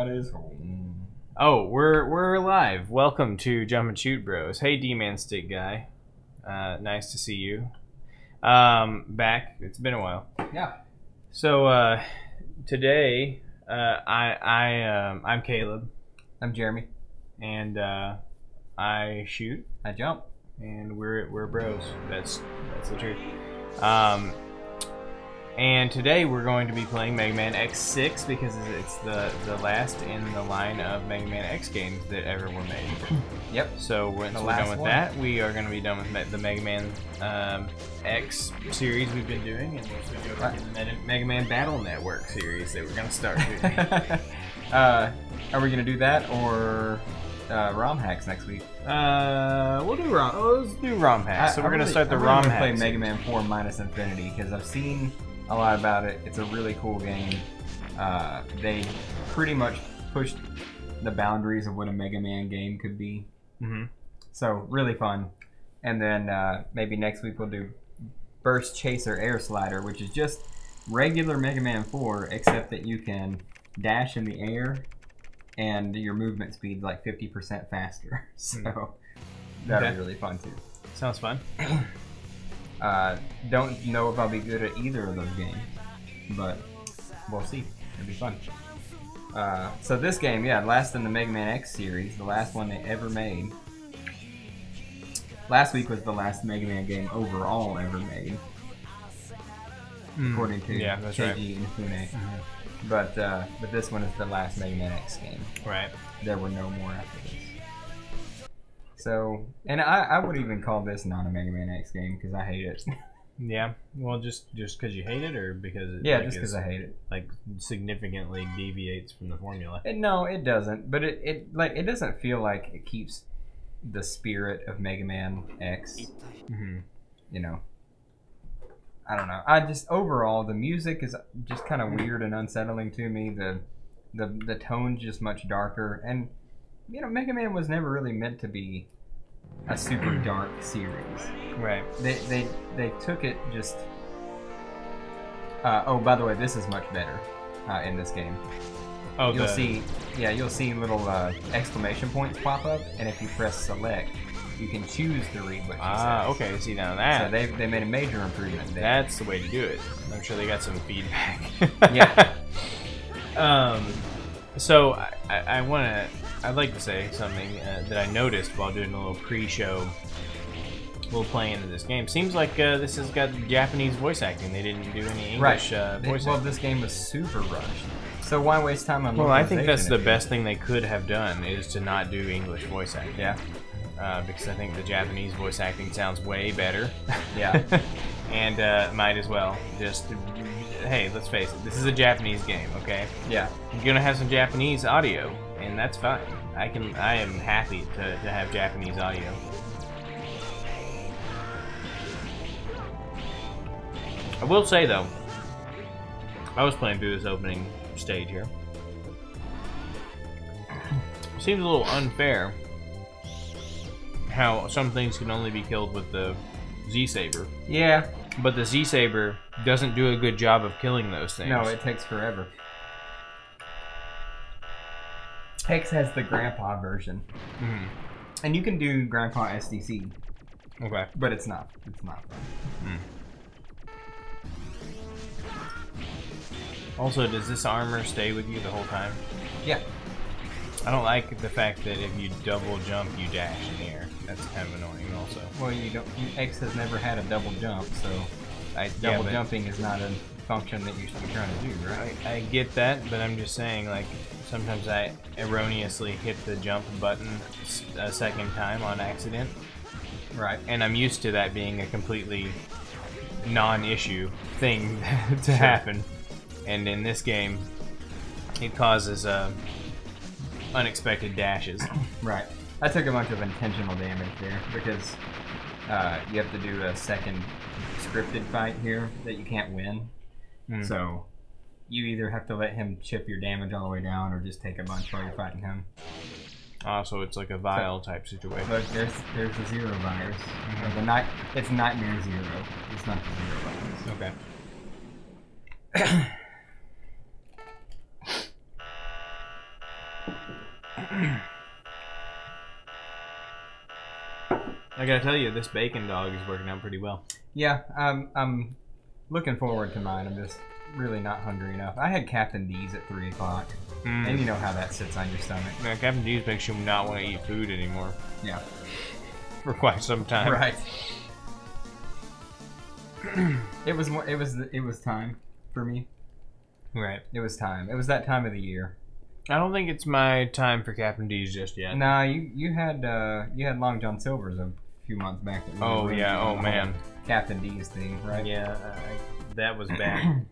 Everybody's home. Oh, we're live. Welcome to Jump and Shoot Bros. Hey, D-Man Stick Guy. Nice to see you. Back. It's been a while. Yeah. So today, I'm Caleb. I'm Jeremy. And I shoot. I jump. And we're bros. That's the truth. And today we're going to be playing Mega Man X6 because it's the last in the line of Mega Man X games that ever were made. Yep. So once we're done with that, we are going to be done with the Mega Man X series we've been doing, and we'll go over to the Mega Man Battle Network series that we're going to start doing. Are we going to do that or ROM hacks next week? We'll do ROM. Let's do ROM hacks. So we're going to start the ROM hacks. Play Mega Man 4 Minus Infinity because I've seen a lot about it. It's a really cool game. They pretty much pushed the boundaries of what a Mega Man game could be. Mm-hmm. So really fun. And then maybe next week we'll do Burst Chaser Air Slider, which is just regular Mega Man 4, except that you can dash in the air and your movement speed's like 50% faster. So that'll be really fun too. Sounds fun. Don't know if I'll be good at either of those games, but we'll see. It'll be fun. So this game, yeah, last in the Mega Man X series, the last one they ever made. Last week was the last Mega Man game overall ever made, according to KG Inafune. But this one is the last Mega Man X game. Right. There were no more after this. So, and I would even call this not a Mega Man X game because I hate it. Yeah. Well, just because you hate it, or because it, just because I hate it. Like significantly deviates from the formula. No, it doesn't. But it doesn't feel like it keeps the spirit of Mega Man X. Mm-hmm. You know. I don't know. I just overall the music is just kind of weird and unsettling to me. The tone's just much darker, and you know, Mega Man was never really meant to be a super dark series. Right. They took it just. Oh, by the way, this is much better in this game. Oh, you'll see little exclamation points pop up, and if you press select, you can choose to read what she says. Okay. See, now that. So they made a major improvement there. That's the way to do it. I'm sure they got some feedback. Yeah. So I'd like to say something that I noticed while doing a little pre-show, playing into this game. Seems like this has got Japanese voice acting. They didn't do any English voice acting. Well, this game was super rushed. So why waste time on localization? Well, I think that's the best thing they could have done is to not do English voice acting. Yeah. Because I think the Japanese voice acting sounds way better. Yeah. And might as well just, hey, let's face it, this is a Japanese game, okay? Yeah. You're gonna have some Japanese audio, and that's fine. I am happy to have Japanese audio. I will say though, I was playing through this opening stage here. It seems a little unfair how some things can only be killed with the Z-Saber. Yeah. But the Z-Saber doesn't do a good job of killing those things. No, it takes forever. X has the Grandpa version. Mm-hmm. And you can do Grandpa SDC. Okay. But it's not fun. Mm. Also, does this armor stay with you the whole time? Yeah. I don't like the fact that if you double jump, you dash in the air. That's kind of annoying also. Well, X has never had a double jump, so double jumping is not a function that you should be trying to do, right? I get that, but I'm just saying, like, sometimes I erroneously hit the jump button a second time on accident. Right. And I'm used to that being a completely non-issue thing to happen. And in this game, it causes unexpected dashes. Right. I took a bunch of intentional damage there because you have to do a second scripted fight here that you can't win. So you either have to let him chip your damage all the way down or just take a bunch while you're fighting him. So it's like a vial type situation. Look, there's the zero virus. It's Nightmare Zero. It's not the zero virus. Okay. I gotta tell you, this bacon dog is working out pretty well. Yeah, I'm looking forward to mine. I'm just really not hungry enough. I had Captain D's at 3 o'clock, and you know how that sits on your stomach. Yeah, Captain D's makes you not want to eat food anymore. Yeah. For quite some time. Right. It was time for me. Right. It was time. It was that time of the year. I don't think it's my time for Captain D's just yet. Nah, you had Long John Silver's a few months back. That oh yeah. Oh man. Captain D's thing, right? Yeah, that was bad.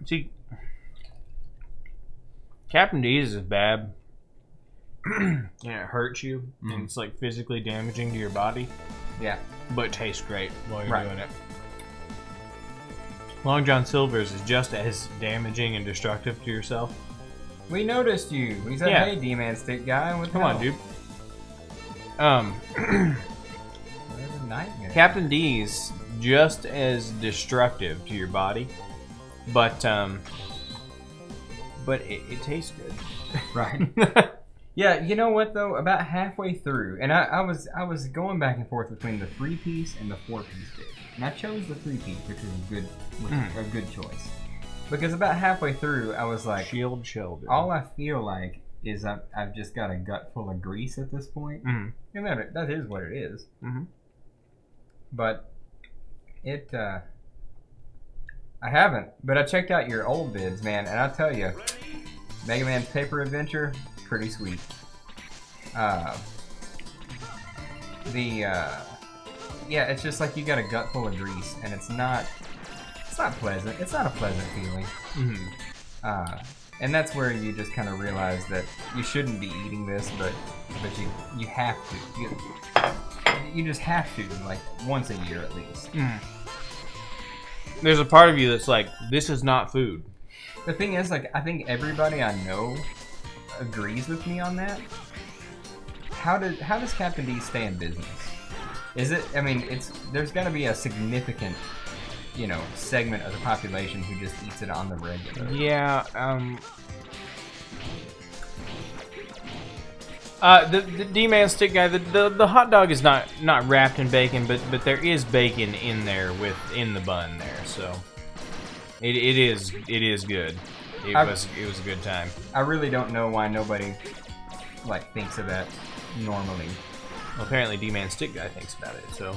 See, Captain D's is bad, and it hurts you, and it's like physically damaging to your body. Yeah. But it tastes great while you're doing it. Long John Silver's is just as damaging and destructive to yourself. We noticed you. We said, "Hey, D-Man Stick Guy, come on, dude." Nightmare. Captain D's just as destructive to your body, but it tastes good. Right. Yeah, you know what though? About halfway through, and I was going back and forth between the 3-piece and the 4-piece dish, and I chose the 3-piece, which was a good choice. Because about halfway through, I was like, shield shoulder. All I feel like is I've just got a gut full of grease at this point, and that is what it is. But it, I haven't. But I checked out your old vids, man, and I'll tell you, Mega Man's Paper Adventure, pretty sweet. Yeah, it's just like you got a gut full of grease, and it's not pleasant. It's not a pleasant feeling. And that's where you just kind of realize that you shouldn't be eating this, but you have to. You just have to, like, once a year at least. There's a part of you that's like, this is not food. The thing is, like, I think everybody I know agrees with me on that. How does Captain D stay in business? Is it? I mean, there's got to be a significant, segment of the population who just eats it on the regular. Yeah. The D-Man Stick Guy, the hot dog is not wrapped in bacon, but there is bacon in there within the bun there, so it is good. It was a good time. I really don't know why nobody thinks of that normally. Well, apparently D-Man Stick Guy thinks about it, so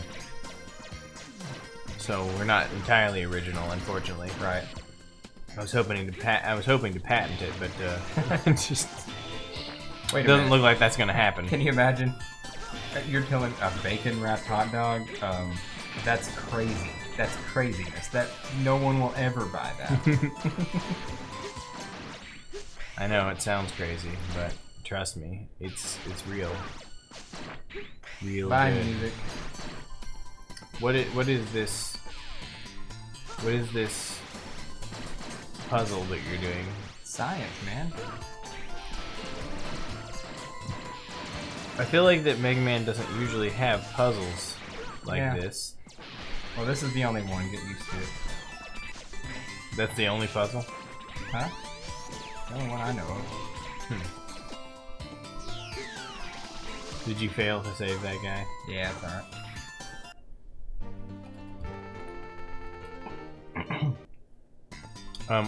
we're not entirely original, unfortunately. Right. I was hoping to patent it, but it just doesn't look like that's gonna happen. Can you imagine? You're killing a bacon wrapped hot dog. That's crazy. That's craziness. That no one will ever buy that. I know it sounds crazy, but trust me, it's real. Real Bye, good. music. What is this? What is this puzzle that you're doing? Science, man. I feel like that Mega Man doesn't usually have puzzles like this. Well, this is the only one. Get used to it. That's the only puzzle? Huh? The only one I know of. Did you fail to save that guy? Yeah, that's alright.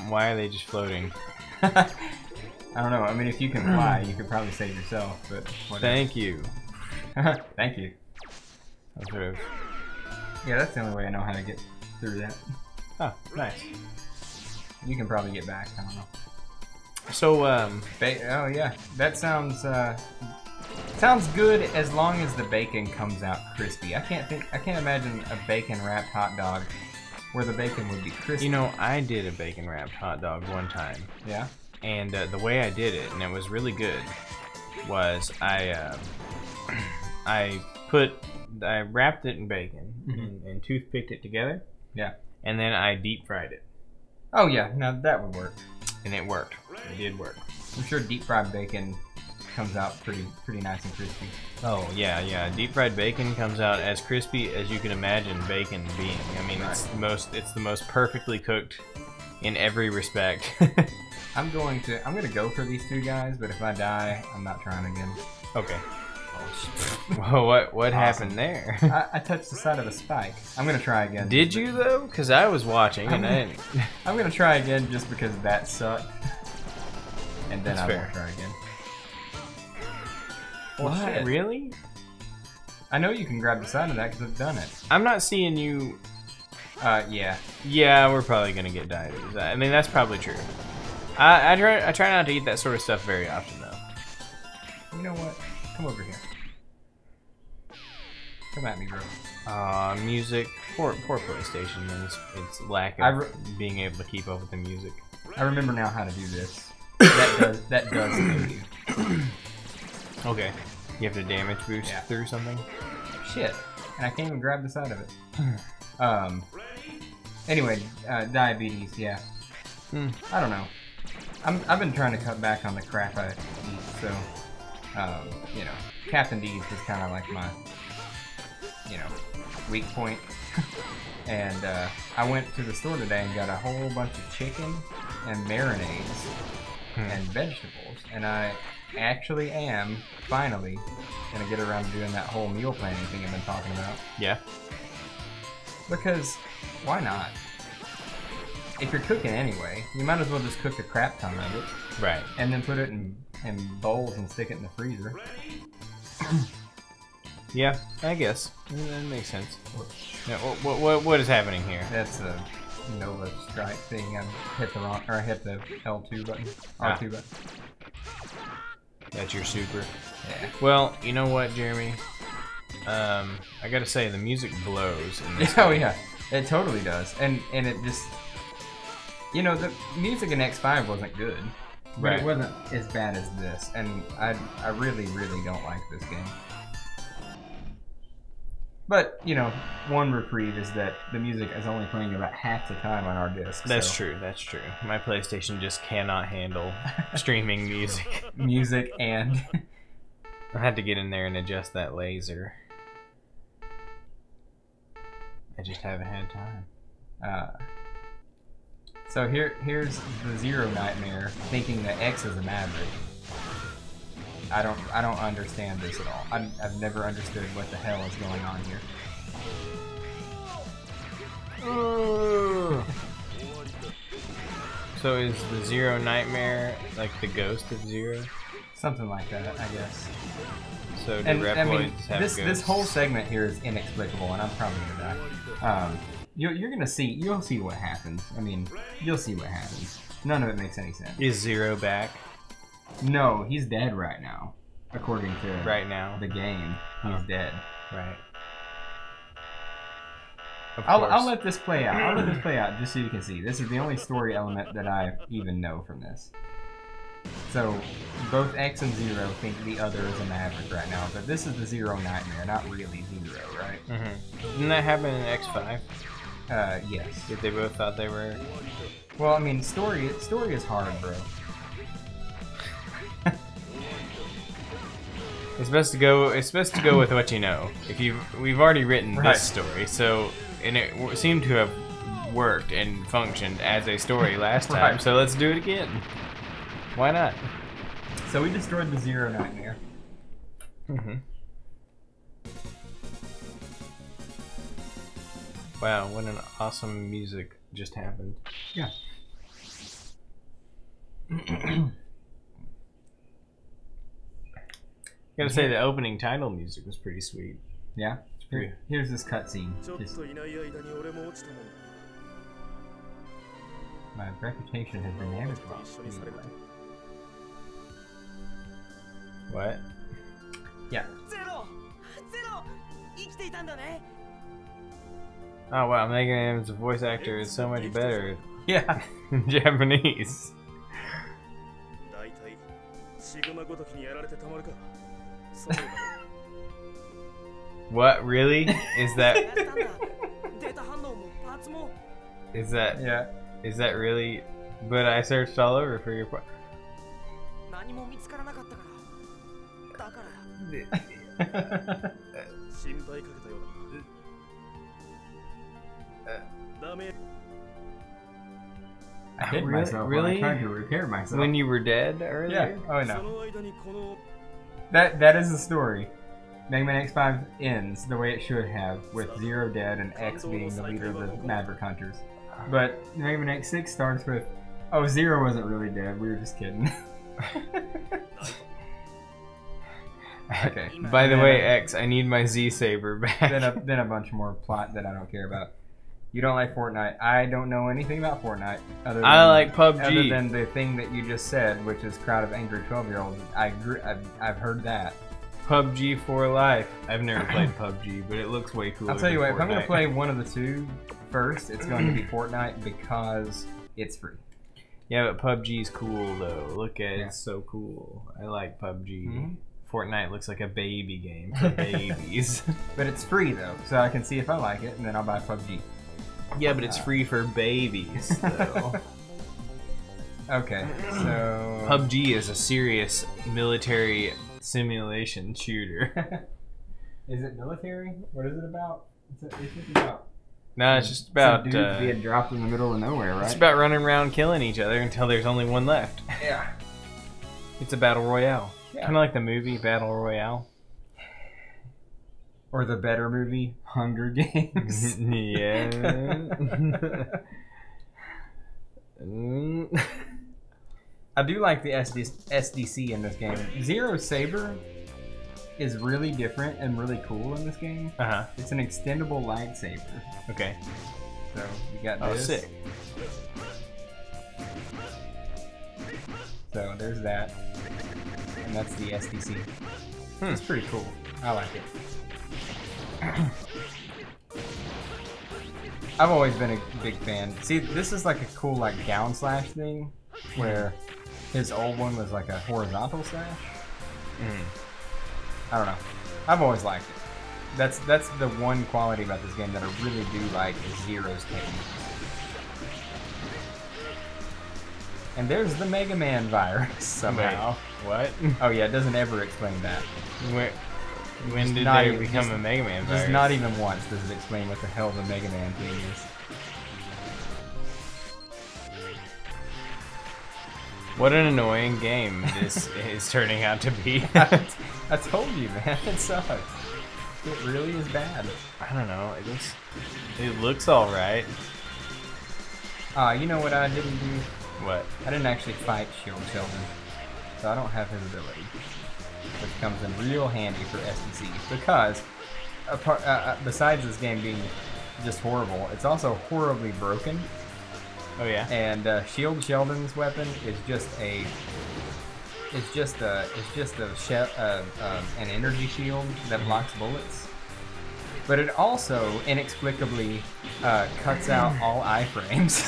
Why are they just floating? I don't know. I mean, if you can fly, you could probably save yourself, but whatever. Thank you. Thank you. Yeah, that's the only way I know how to get through that. Oh, nice. You can probably get back. I don't know. So, oh yeah, that sounds good as long as the bacon comes out crispy. I can't imagine a bacon wrapped hot dog where the bacon would be crispy. You know, I did a bacon wrapped hot dog one time. Yeah. And the way I did it, and it was really good, was I wrapped it in bacon and toothpicked it together. Yeah. And then I deep fried it. Oh yeah, now that would work. And it worked. It did work. I'm sure deep fried bacon comes out pretty nice and crispy. Oh yeah. Deep fried bacon comes out as crispy as you can imagine bacon being. I mean, it's the most perfectly cooked in every respect. I'm gonna go for these two guys, but if I die, I'm not trying again. Okay. Oh, Well, what happened there? I touched the side of a spike. I'm gonna try again. Did you though? Because I was watching and I didn't. I'm gonna try again just because that sucked. And then That's I fair. won't try again. What? Shit. Really? I know you can grab the side of that because I've done it. I'm not seeing you. Yeah. Yeah, we're probably gonna get diabetes. I mean, that's probably true. I try not to eat that sort of stuff very often though. You know what? Come over here. Come at me, bro. Music. Poor PlayStation and its lack of being able to keep up with the music. I remember now how to do this. that does kill you. Okay. You have to damage boost through something? Shit. And I can't even grab the side of it. Anyway, diabetes, yeah. I don't know. I've been trying to cut back on the crap I eat, so, you know, Captain D's is kind of like my, you know, weak point. And I went to the store today and got a whole bunch of chicken and marinades and vegetables, and I actually am finally gonna get around to doing that whole meal planning thing I've been talking about. Yeah. Because why not? If you're cooking anyway, you might as well just cook a crap ton of it. Right. And then put it in bowls and stick it in the freezer. Yeah, I guess. That makes sense. Now, what is happening here? That's a Nova Strike thing. I hit the wrong, or I hit the L2 button, R2 button. That's your super. Yeah. Well, you know what, Jeremy? I gotta say, the music blows in this Oh game. yeah, it totally does, and it just, you know, the music in X5 wasn't good, but Right. it wasn't as bad as this, and I really don't like this game. But you know, one reprieve is that the music is only playing about half the time on our disc. That's so. true. That's true. My PlayStation just cannot handle streaming music. Music and I had to get in there and adjust that laser. I just haven't had time. So here's the Zero Nightmare thinking that X is a Maverick. I don't understand this at all. I've never understood what the hell is going on here. So is the Zero Nightmare like the ghost of Zero? Something like that, I guess. So do And Reploids I mean, have this ghosts? whole segment here is inexplicable, and I'm probably gonna die. You're gonna see. You'll see what happens. I mean, you'll see what happens. None of it makes any sense. Is Zero back No, he's dead right now, according to right now? the game. He's dead. Right. Of I'll course. let this play out. I'll let this play out just so you can see. This is the only story element that I even know from this. So, both X and Zero think the other is a Maverick right now, but this is the Zero Nightmare, not really Zero, right? Didn't that happen in X5? Yes. Did they both thought they were? Well, I mean, story is hard, bro. It's best to go with what you know. We've already written Right. this story, so and it seemed to have worked and functioned as a story last time. Right. So let's do it again. Why not? So we destroyed the Zero Nightmare. Wow, what an awesome music just happened. Yeah. Gotta say the opening title music was pretty sweet. Yeah. pretty- Here's this cutscene. Just, いない間に俺も落ちたもん my reputation has been damaged. 一緒にされると What? Yeah. ゼロ生きていたんだね Oh wow, Mega Man's voice actor is so much better Yeah. in Japanese. 大体シグマごときにやられてたまるかそうだろ What, really? Is や that ったんだデータ反応もパーツも is that Yeah. is that really? But I searched all over for your. 何も見つからなかったからだから心配かけたようだダメ I hit Really? myself Really? when I tried to repair myself. When you were dead earlier? Yeah. Oh そ no. の間にこの That is the story. Mega Man X5 ends the way it should have, with Zero dead and X being the leader of the Maverick Hunters. But Mega Man X6 starts with, oh, Zero wasn't really dead. We were just kidding. Okay. By the way, X, I need my Z Saber back. Then a bunch more plot that I don't care about. You don't like Fortnite. I don't know anything about Fortnite. Other than, I like PUBG. Other than the thing that you just said, which is crowd of angry 12-year-olds. I've heard that. PUBG for life. I've never played PUBG, but it looks way cooler. I'll tell you than what, if I'm going to Fortnite. play one of the two first, it's going to be Fortnite because it's free. Yeah, but PUBG's cool though. Look at it, Yeah. it's so cool. I like PUBG. Mhm. Fortnite looks like a baby game for babies. But it's free though, so I can see if I like it, and then I'll buy PUBG. Yeah, but it's free for babies though. Okay, so... PUBG is a serious military simulation shooter. Is it military? What is it about? It's just about... No, it's just about some dudes being dropped in the middle of nowhere, right? it's about running around killing each other until there's only one left. Yeah. It's a battle royale. Yeah. Kind of like the movie Battle Royale. Or the better movie, Hunger Games. Yeah. I do like the SDC in this game. Zero Saber is really different and really cool in this game. Uh-huh. It's an extendable lightsaber. Okay. So you got Oh, this. sick. So there's that. And that's the SDC. Hmm. It's pretty cool. I like it. I've always been a big fan. See, this is like a cool like down slash thing, where his old one was like a horizontal slash. I don't know. I've always liked it. That's the one quality about this game that I really do like is Zero's technique. And there's the Mega Man virus somehow. Wait, what? Oh yeah, it doesn't ever explain that. When did not they even- become just- a Mega Man virus? Just not even once does it explain what the hell the Mega Man thing is. What an annoying game this is turning out to be. I told you, man, it sucks. It really is bad. I don't know. It looks all right. You know what I didn't do? What? I didn't actually fight Shield Sheldon, so I don't have his ability, which comes in real handy for SDC because, besides this game being just horrible, it's also horribly broken. Oh yeah. And Shield Sheldon's weapon is just an energy shield that blocks bullets. But it also inexplicably cuts out all iframes.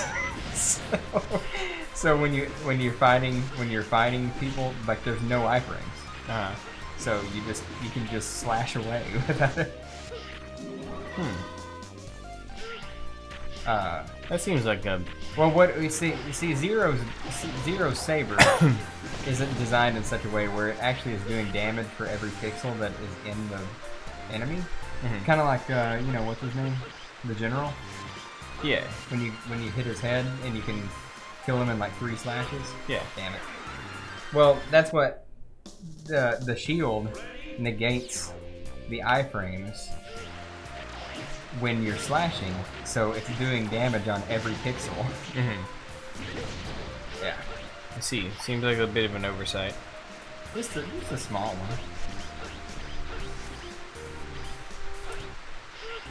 so when you're fighting people, like there's no iframes. Uh-huh. So you can just slash away without it. That seems like a Well, what you see, Zero Saber isn't designed in such a way where it actually is doing damage for every pixel that is in the enemy. Kind of like you know what's his name, the general. yeah. When you hit his head and you can kill him in like 3 slashes. Yeah. Damn it. Well, that's what the shield negates the iframes when you're slashing, so it's doing damage on every pixel. Yeah. I see. Seems like a bit of an oversight. Just a small one.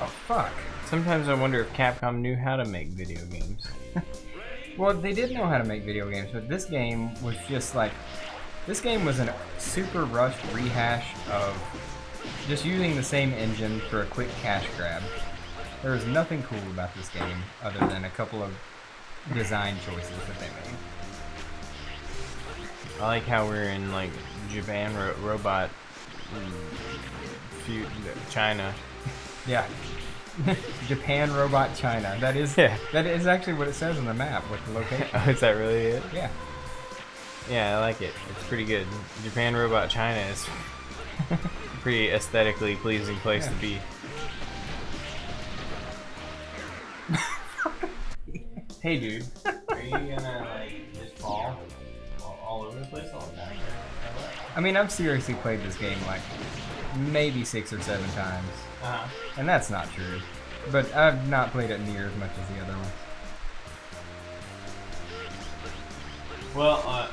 Oh fuck. Sometimes I wonder if Capcom knew how to make video games. Well, they did know how to make video games, but this game was just like... This game was a super rushed rehash of just using the same engine for a quick cash grab. There was nothing cool about this game other than a couple of design choices that they made. I like how we're in like Japan robot China. Yeah. Japan Robot China. That is actually what it says on the map with the location. Oh, is that really it? Yeah. Yeah, I like it. It's pretty good. Japan Robot China is a pretty aesthetically pleasing place to be. Hey dude, are you gonna like just fall all over the place all the time? I mean, I've seriously played this game like maybe 6 or 7 times, and that's not true. But I've not played it near as much as the other ones. Well,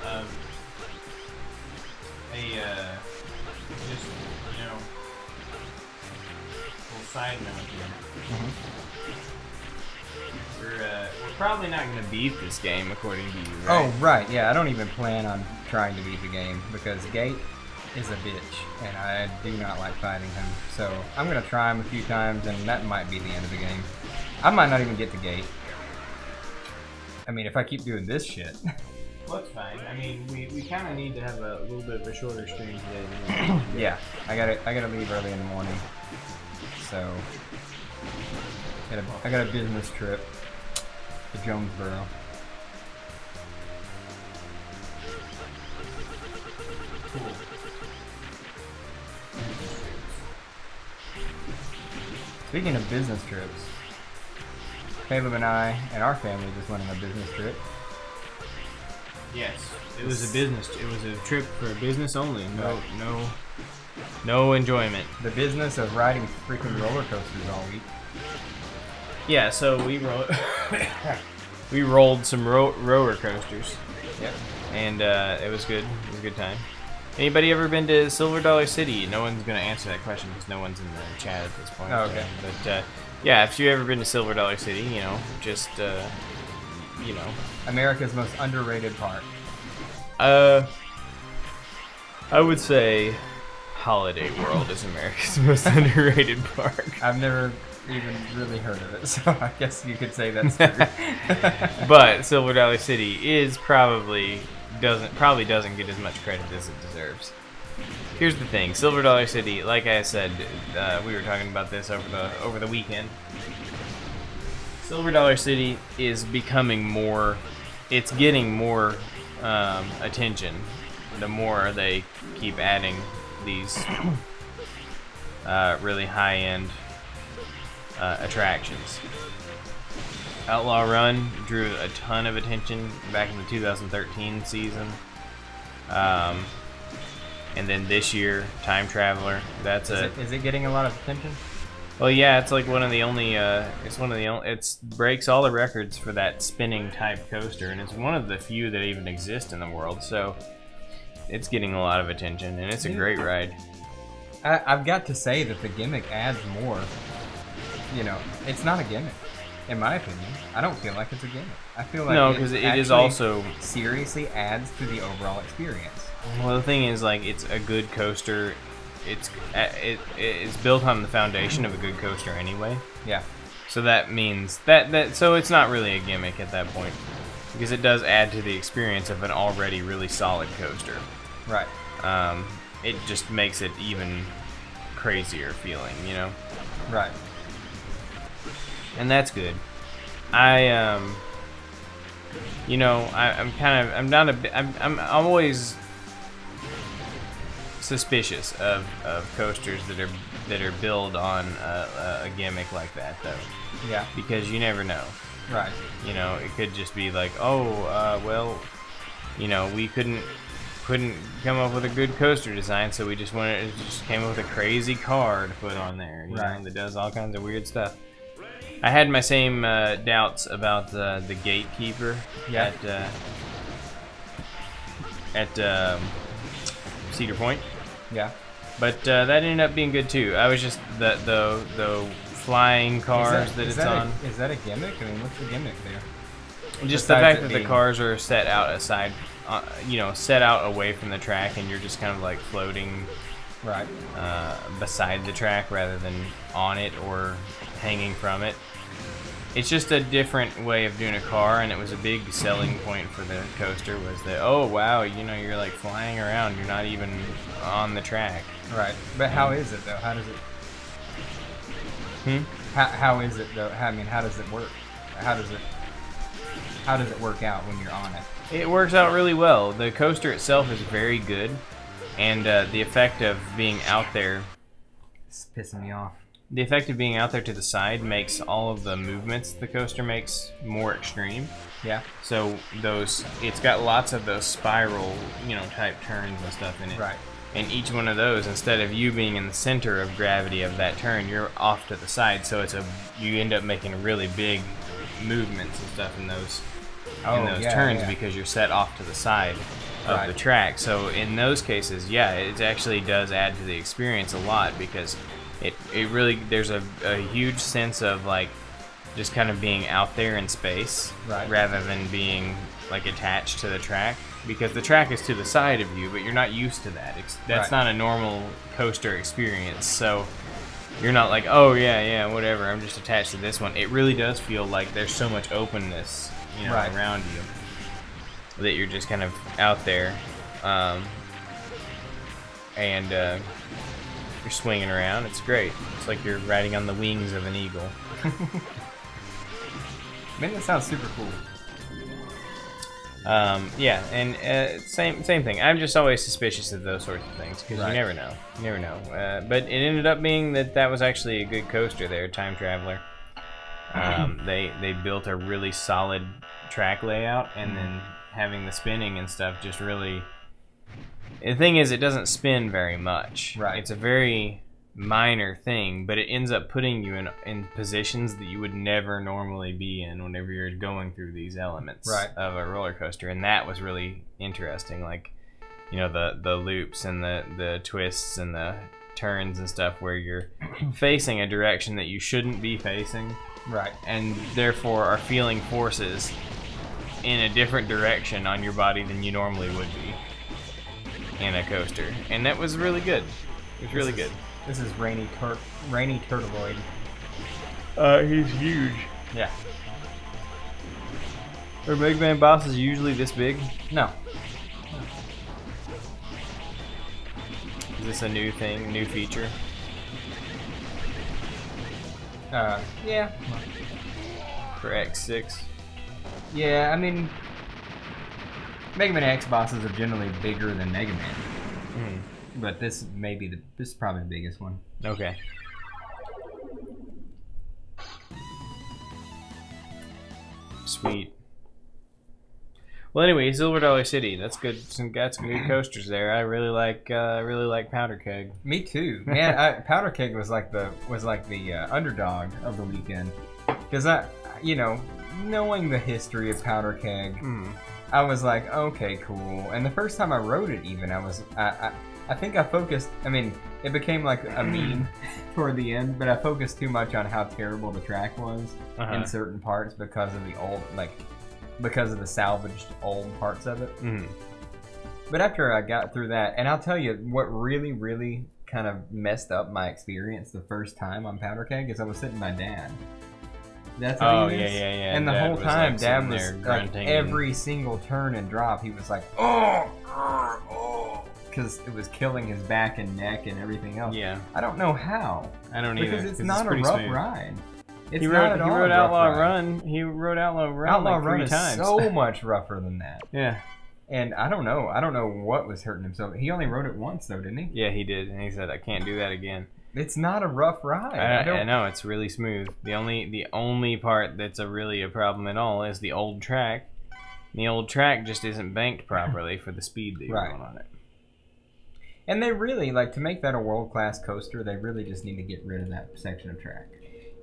just, you know, little side note here. We're probably not going to beat this game, according to you, right? Oh, right, yeah, I don't even plan on trying to beat the game, because Gate is a bitch, and I do not like fighting him. So, I'm going to try him a few times, and that might be the end of the game. I might not even get to Gate. I mean, if I keep doing this shit. Well, that's fine. I mean, we kind of need to have a little bit of a shorter stream today. Yeah, I gotta leave early in the morning. So, I got a business trip to Jonesboro. Cool. Speaking of business trips, Caleb and I and our family just went on a business trip. Yes, it was a business. It was a trip for business only. No enjoyment. The business of riding freaking roller coasters all week. Yeah, so we rolled some roller coasters. Yep. And it was good. It was a good time. Anybody ever been to Silver Dollar City? No one's gonna answer that question because no one's in the chat at this point. Oh, okay. But yeah, if you've ever been to Silver Dollar City, you know, just you know, America's most underrated park. I would say Holiday World is America's most underrated park. I've never even really heard of it, so I guess you could say that's true. But Silver Dollar City is probably doesn't get as much credit as it deserves. Here's the thing, Silver Dollar City, like I said, we were talking about this over the weekend. Silver Dollar City is becoming more, it's getting more attention the more they keep adding these really high-end attractions. Outlaw Run drew a ton of attention back in the 2013 season. And then this year, Time Traveler. Is it getting a lot of attention? Well, yeah, it's like one of the only. It breaks all the records for that spinning type coaster, and it's one of the few that even exist in the world. So it's getting a lot of attention, and it's a great ride. I've got to say that the gimmick adds more. You know, it's not a gimmick, in my opinion. I don't feel like it's a gimmick. I feel like no, because it is also seriously adds to the overall experience. Well, the thing is, like, it's a good coaster. It's built on the foundation of a good coaster anyway. Yeah. So that means so it's not really a gimmick at that point, because it does add to the experience of an already really solid coaster. Right. It just makes it even crazier feeling, you know. Right. And that's good. You know, I'm always suspicious of coasters that are built on a gimmick like that, though. Yeah. Because you never know. Right. You know, it could just be like, oh, well, you know, we couldn't come up with a good coaster design, so we just came up with a crazy car to put on there, you know, that does all kinds of weird stuff. I had my same doubts about the gatekeeper at Cedar Point. Yeah. But that ended up being good too. I was just the flying cars that it's on. Is that a gimmick? I mean, what's the gimmick there? Just the fact that the cars are set out aside, you know, set out away from the track, and you're just kind of like floating right beside the track rather than on it or hanging from it. It's just a different way of doing a car, and it was a big selling point for the coaster, was that, oh wow, you know, you're like flying around, you're not even on the track. Right. But how is it though? How does it How is it though? I mean, how does it work? How does it work out when you're on it? It works out really well. The coaster itself is very good, and the effect of being out there, It's pissing me off. the effect of being out there to the side makes all of the movements the coaster makes more extreme. Yeah. So it's got lots of those spiral, type turns and stuff in it. Right. And each one of those, instead of you being in the center of gravity of that turn, you're off to the side. So you end up making really big movements and stuff in those turns because you're set off to the side of the track. So in those cases, it actually does add to the experience a lot, because it really, there's a huge sense of like just kind of being out there in space rather than being like attached to the track, because the track is to the side of you, but you're not used to that. That's not a normal coaster experience. So you're not like, oh yeah, whatever, I'm just attached to this one. It really does feel like there's so much openness, around you, that you're just kind of out there, and you're swinging around. It's great. It's like you're riding on the wings of an eagle. Man, that sounds super cool. Yeah, and same thing. I'm just always suspicious of those sorts of things, because you never know. But it ended up being that was actually a good coaster there, Time Traveler. They built a really solid track layout, and then having the spinning and stuff just really... The thing is, it doesn't spin very much. Right. It's a very minor thing, but it ends up putting you in positions that you would never normally be in whenever you're going through these elements of a roller coaster, and that was really interesting. Like, the loops and the twists and the turns and stuff where you're facing a direction that you shouldn't be facing, and therefore are feeling forces in a different direction on your body than you normally would be in a coaster, and that was really good. It was really good. This is Rainy Turtleoid. He's huge. Yeah. Are Mega Man bosses usually this big? No. Is this a new thing, new feature? Yeah. For X6? Yeah, I mean, Mega Man X bosses are generally bigger than Mega Man. But this is probably the biggest one. Okay. Sweet. Well, anyway, Silver Dollar City. That's good. Got some good coasters there. I really like Powder Keg. Me too, man. Powder Keg was like the underdog of the weekend, because knowing the history of Powder Keg, I was like, okay, cool. And the first time I rode it, even I think I focused. I mean, it became like a meme toward the end, but I focused too much on how terrible the track was in certain parts because of the salvaged old parts of it. But after I got through that, and I'll tell you what really, really kind of messed up my experience the first time on Powder Keg is I was sitting with my dad. That's yeah. And the whole time, Dad was like, every single turn and drop, he was like, oh, because it was killing his back and neck and everything else. Yeah. I don't know how. I don't either. Because it's not a rough ride. He rode Outlaw Run. He rode Outlaw Run Outlaw like 3 Run times. Is so much rougher than that. Yeah. And I don't know what was hurting him. So he only rode it once, though, didn't he? Yeah, he did. And he said, I can't do that again. It's not a rough ride. I know, it's really smooth. The only part that's really a problem at all is the old track. The old track just isn't banked properly for the speed that you're going on it. And they really, to make that a world-class coaster, they really just need to get rid of that section of track.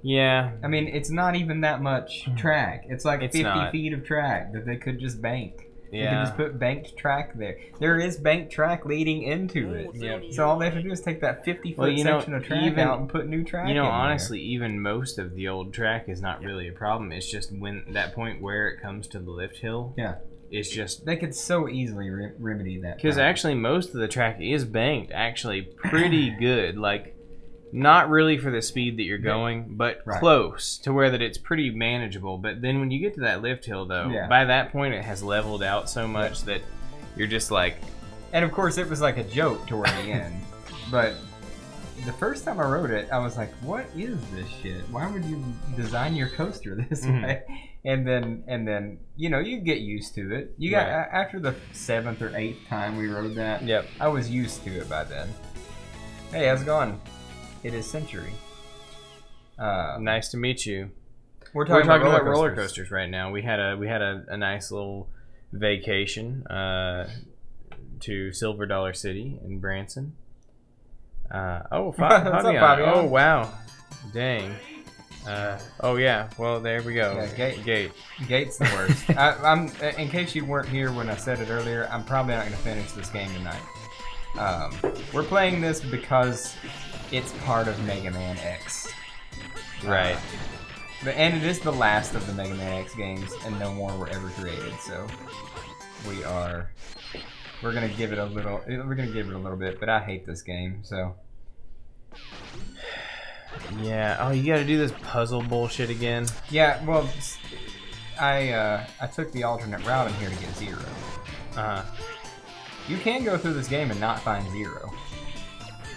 Yeah. I mean, it's not even that much track. It's like 50 feet of track that they could just bank. Yeah. You could just put banked track there. There is banked track leading into it. Yep. So all they have to do is take that 50-foot section of track out and put new track in there. Honestly, even most of the old track is not really a problem. It's just when that point where it comes to the lift hill. Yeah. It's just... They could so easily remedy that. Because actually most of the track is banked actually pretty good. Not really for the speed that you're going, but close to where that it's pretty manageable. But then when you get to that lift hill, though, by that point it has leveled out so much that you're just like... And of course it was like a joke toward the end. But the first time I rode it, I was like, what is this shit? Why would you design your coaster this way? And then you get used to it. You got after the 7th or 8th time we rode that, I was used to it by then. Hey, how's it going? It is Century. Nice to meet you. We're We're talking, talking about roller coasters right now. We had a nice little vacation to Silver Dollar City in Branson. Fabian. Oh wow, dang. Oh yeah. Well, there we go. Yeah, Gate's the worst. I'm in case you weren't here when I said it earlier. I'm probably not going to finish this game tonight. We're playing this because it's part of Mega Man X. Right. And it is the last of the Mega Man X games, and no more were ever created. So we're gonna give it a little bit, but I hate this game. So yeah. Oh, you got to do this puzzle bullshit again. yeah, well, I took the alternate route in here to get 0. You can go through this game and not find 0.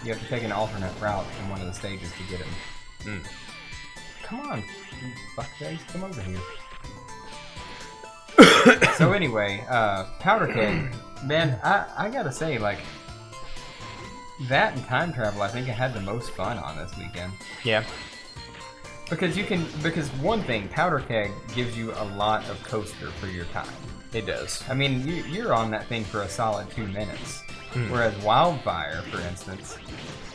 You have to take an alternate route in one of the stages to get him. Come on, you fuckface, come over here. So anyway, Powder Keg, man, I gotta say, like, that and time travel, I think I had the most fun on this weekend. Yeah. Because one thing, Powder Keg gives you a lot of coaster for your time. It does. I mean, you're on that thing for a solid 2 minutes. Whereas Wildfire, for instance,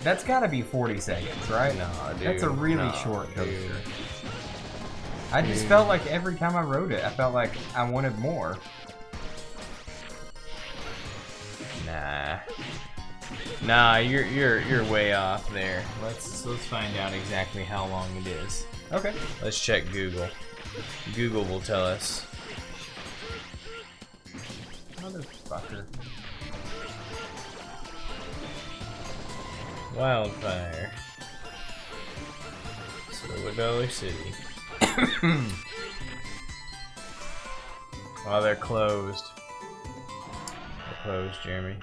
that's gotta be 40 seconds, right? No, dude. That's a really short coaster. I just felt like every time I rode it, I felt like I wanted more. Nah, you're way off there. Let's find out exactly how long it is. Okay. Let's check Google. Google will tell us. Motherfucker. Wildfire. Silver Dollar City. Oh, they're closed. They're closed, Jeremy.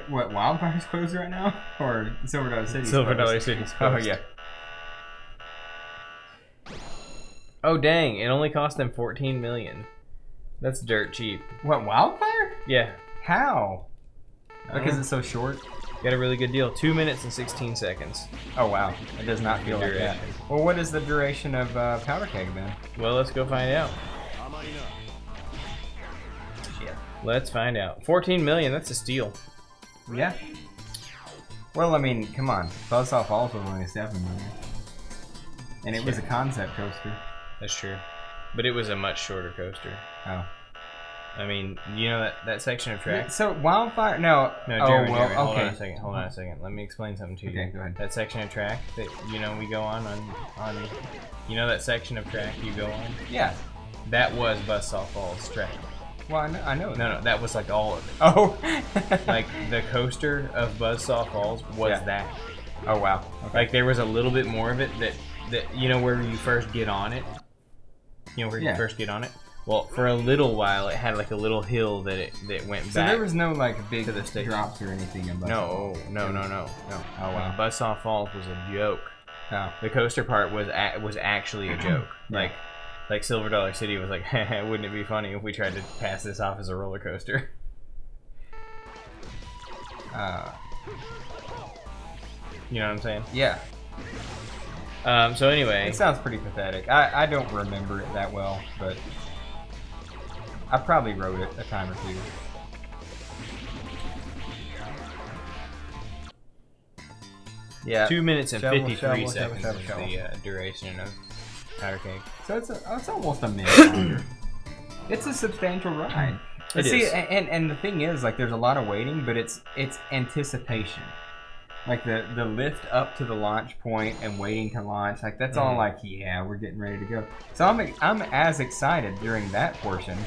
What, Wildfire's closed right now? Or Silver Dollar City's Silver closed? Dollar City's Oh, closed. yeah. Oh, dang. It only cost them $14 million. That's dirt cheap. What, Wildfire? Yeah. How? Because it's so short? Got a really good deal. 2 minutes and 16 seconds. Oh, wow. It does not feel like that. Well, what is the duration of Powder Keg, then? Well, let's go find out. Shit. Let's find out. 14 million, that's a steal. Yeah. Well, I mean, come on. Buzzsaw Falls was only 7 million. And it was a concept coaster. That's true. But it was a much shorter coaster. Oh. I mean, you know that section of track? So, Wildfire... No, Jeremy, well, hold okay. on a second. Hold on a second. Let me explain something to you. Okay, go ahead. That section of track that, you know, we go on... You know that section of track you go on? Yeah. That was Buzzsaw Falls track. Well, I know. No, that was like all of it. Oh. Like, the coaster of Buzzsaw Falls was that. Oh, wow. Okay. Like, there was a little bit more of it that you know, where you first get on it? You know where you first get on it? Well, for a little while, it had like a little hill that went back. So there was no like big to the station. drops or anything in Buzzsaw. No. Oh, wow. Buzzsaw Falls was a joke. Oh. The coaster part was actually a joke. Yeah. Like Silver Dollar City was like, wouldn't it be funny if we tried to pass this off as a roller coaster? You know what I'm saying? Yeah. So anyway, It sounds pretty pathetic. I don't remember it that well, but I probably wrote it a time or two. Yeah. 2 minutes and Shovel, 53 shovel, seconds shovel, is shovel. the duration of Powder Keg. So it's almost a minute longer. It's a substantial ride. It See, is. and the thing is, like, there's a lot of waiting, but it's anticipation. Like the lift up to the launch point and waiting to launch, like that's all like, yeah, we're getting ready to go. So I'm as excited during that portion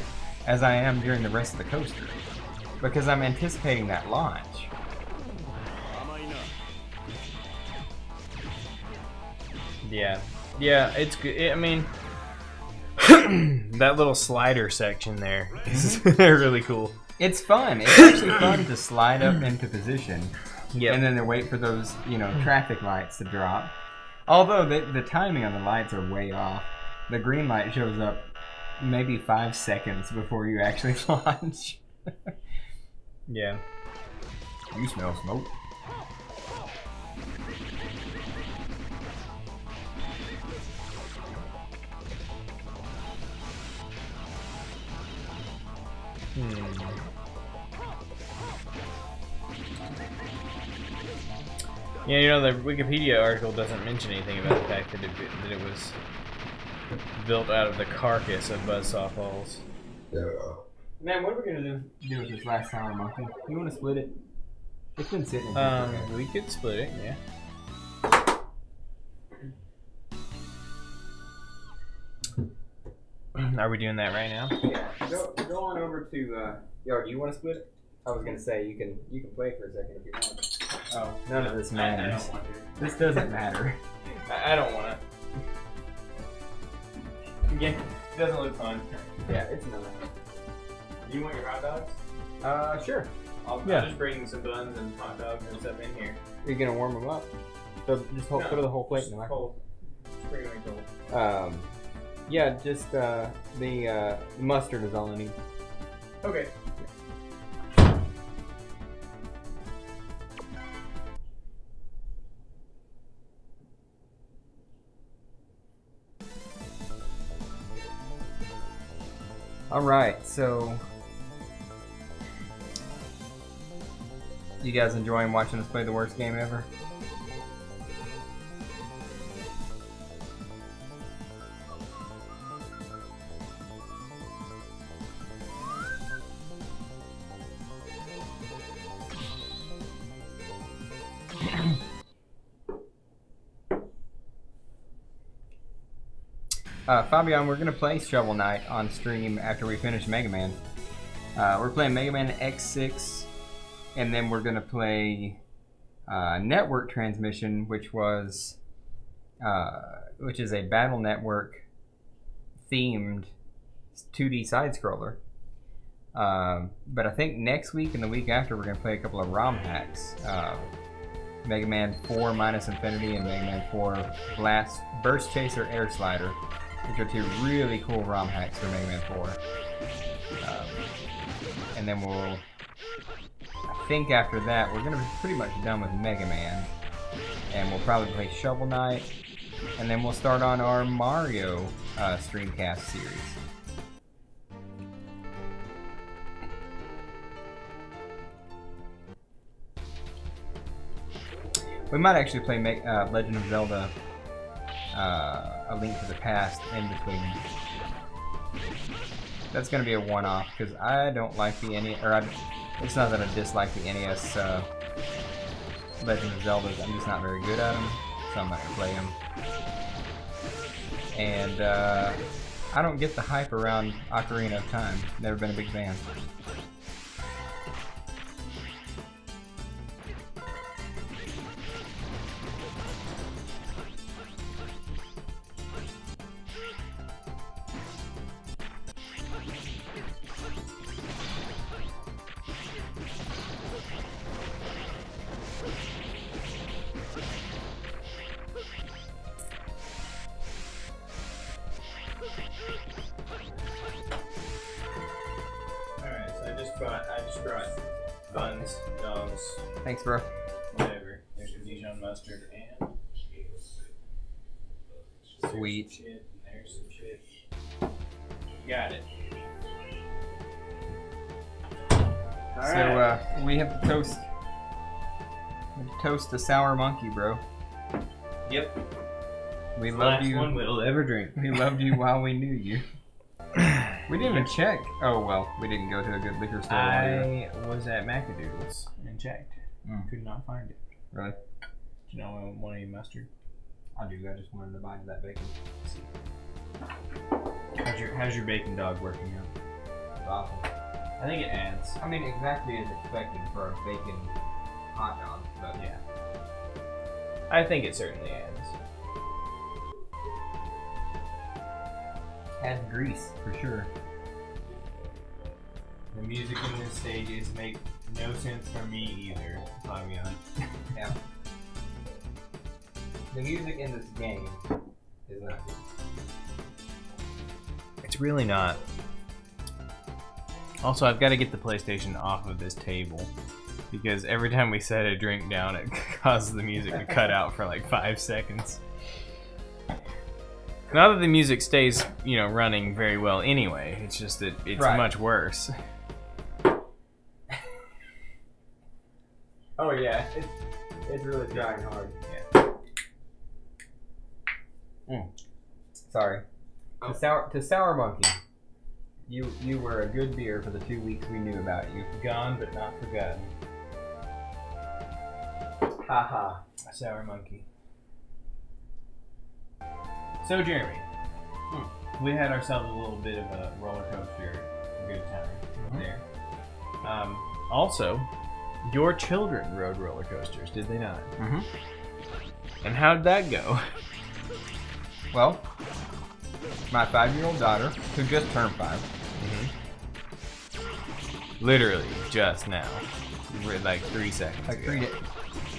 as I am during the rest of the coaster because I'm anticipating that launch. Yeah, it's good. I mean, that little slider section there is really cool. It's fun. It's actually fun to slide up into position. Yeah. And then they wait for those, traffic lights to drop. Although the timing on the lights are way off. The green light shows up maybe 5 seconds before you actually launch. Yeah. You smell smoke. Yeah, you know, the Wikipedia article doesn't mention anything about the fact that it was built out of the carcass of buzzsaw balls. Man, what are we gonna do with this last sour monkey? You want to split it? It's been sitting in here. We could split it, yeah. Are we doing that right now? Yeah. Go on over to. Yo, do you want to split it? I was gonna say you can play for a second if you want. Oh, none of this matters. I don't want to. This doesn't matter. I don't want to. Again, it doesn't look fun. Yeah, it's not. Do you want your hot dogs? Sure. I'll just bring some buns and hot dogs and stuff in here. Are you gonna warm them up? So just put the whole plate in the microwave. Cold. Just bring them in cold. Yeah, just the mustard is all I need. Okay. All right, so you guys enjoying watching us play the worst game ever? Fabian, we're going to play Shovel Knight on stream after we finish Mega Man. We're playing Mega Man X6, and then we're going to play Network Transmission, which is a Battle Network themed 2D side-scroller. But I think next week and the week after we're going to play a couple of ROM hacks. Mega Man 4 Minus Infinity and Mega Man 4 Burst Chaser Air Slider, which are two really cool ROM hacks for Mega Man 4. And then I think after that, we're going to be pretty much done with Mega Man. And we'll probably play Shovel Knight. And then we'll start on our Mario Streamcast series. We might actually play Legend of Zelda A Link to the Past in between. That's going to be a one-off because I don't like the NES, it's not that I dislike the NES Legend of Zeldas, I'm just not very good at them, so I'm not going to play them. And I don't get the hype around Ocarina of Time, never been a big fan. I just brought buns, dogs. Thanks, bro. Whatever. There's some Dijon mustard and sweet. Shit. There's some shit. Got it. So we have to toast the sour monkey, bro. Yep. We loved you. One we'll ever drink. We loved you while we knew you. We didn't even check. Oh well, we didn't go to a good liquor store. I was at Macadoodles and checked. Could not find it. Really? Do you know I want any mustard? I do. I just wanted to buy that bacon. How's your bacon dog working out? It's awesome. I think it adds. I mean, exactly as expected for a bacon hot dog, but yeah. I think it certainly adds. Adds grease for sure. The music in this stages make no sense for me either, Fabian. Yeah. The music in this game is not good. It's really not. Also, I've got to get the PlayStation off of this table because every time we set a drink down, it causes the music to cut out for like 5 seconds. Not that the music stays, running very well anyway. It's just that it's much worse. Oh yeah, it's really trying hard. Yeah. Sorry. To Sour Monkey, you were a good beer for the 2 weeks we knew about you. Gone but not forgotten. Haha. A sour monkey. So Jeremy, we had ourselves a little bit of a roller coaster good time there. Also, your children rode roller coasters, did they not? Mm-hmm. And how'd that go? Well, my 5-year-old daughter, who just turned 5, Literally just now, like 3 seconds like ago.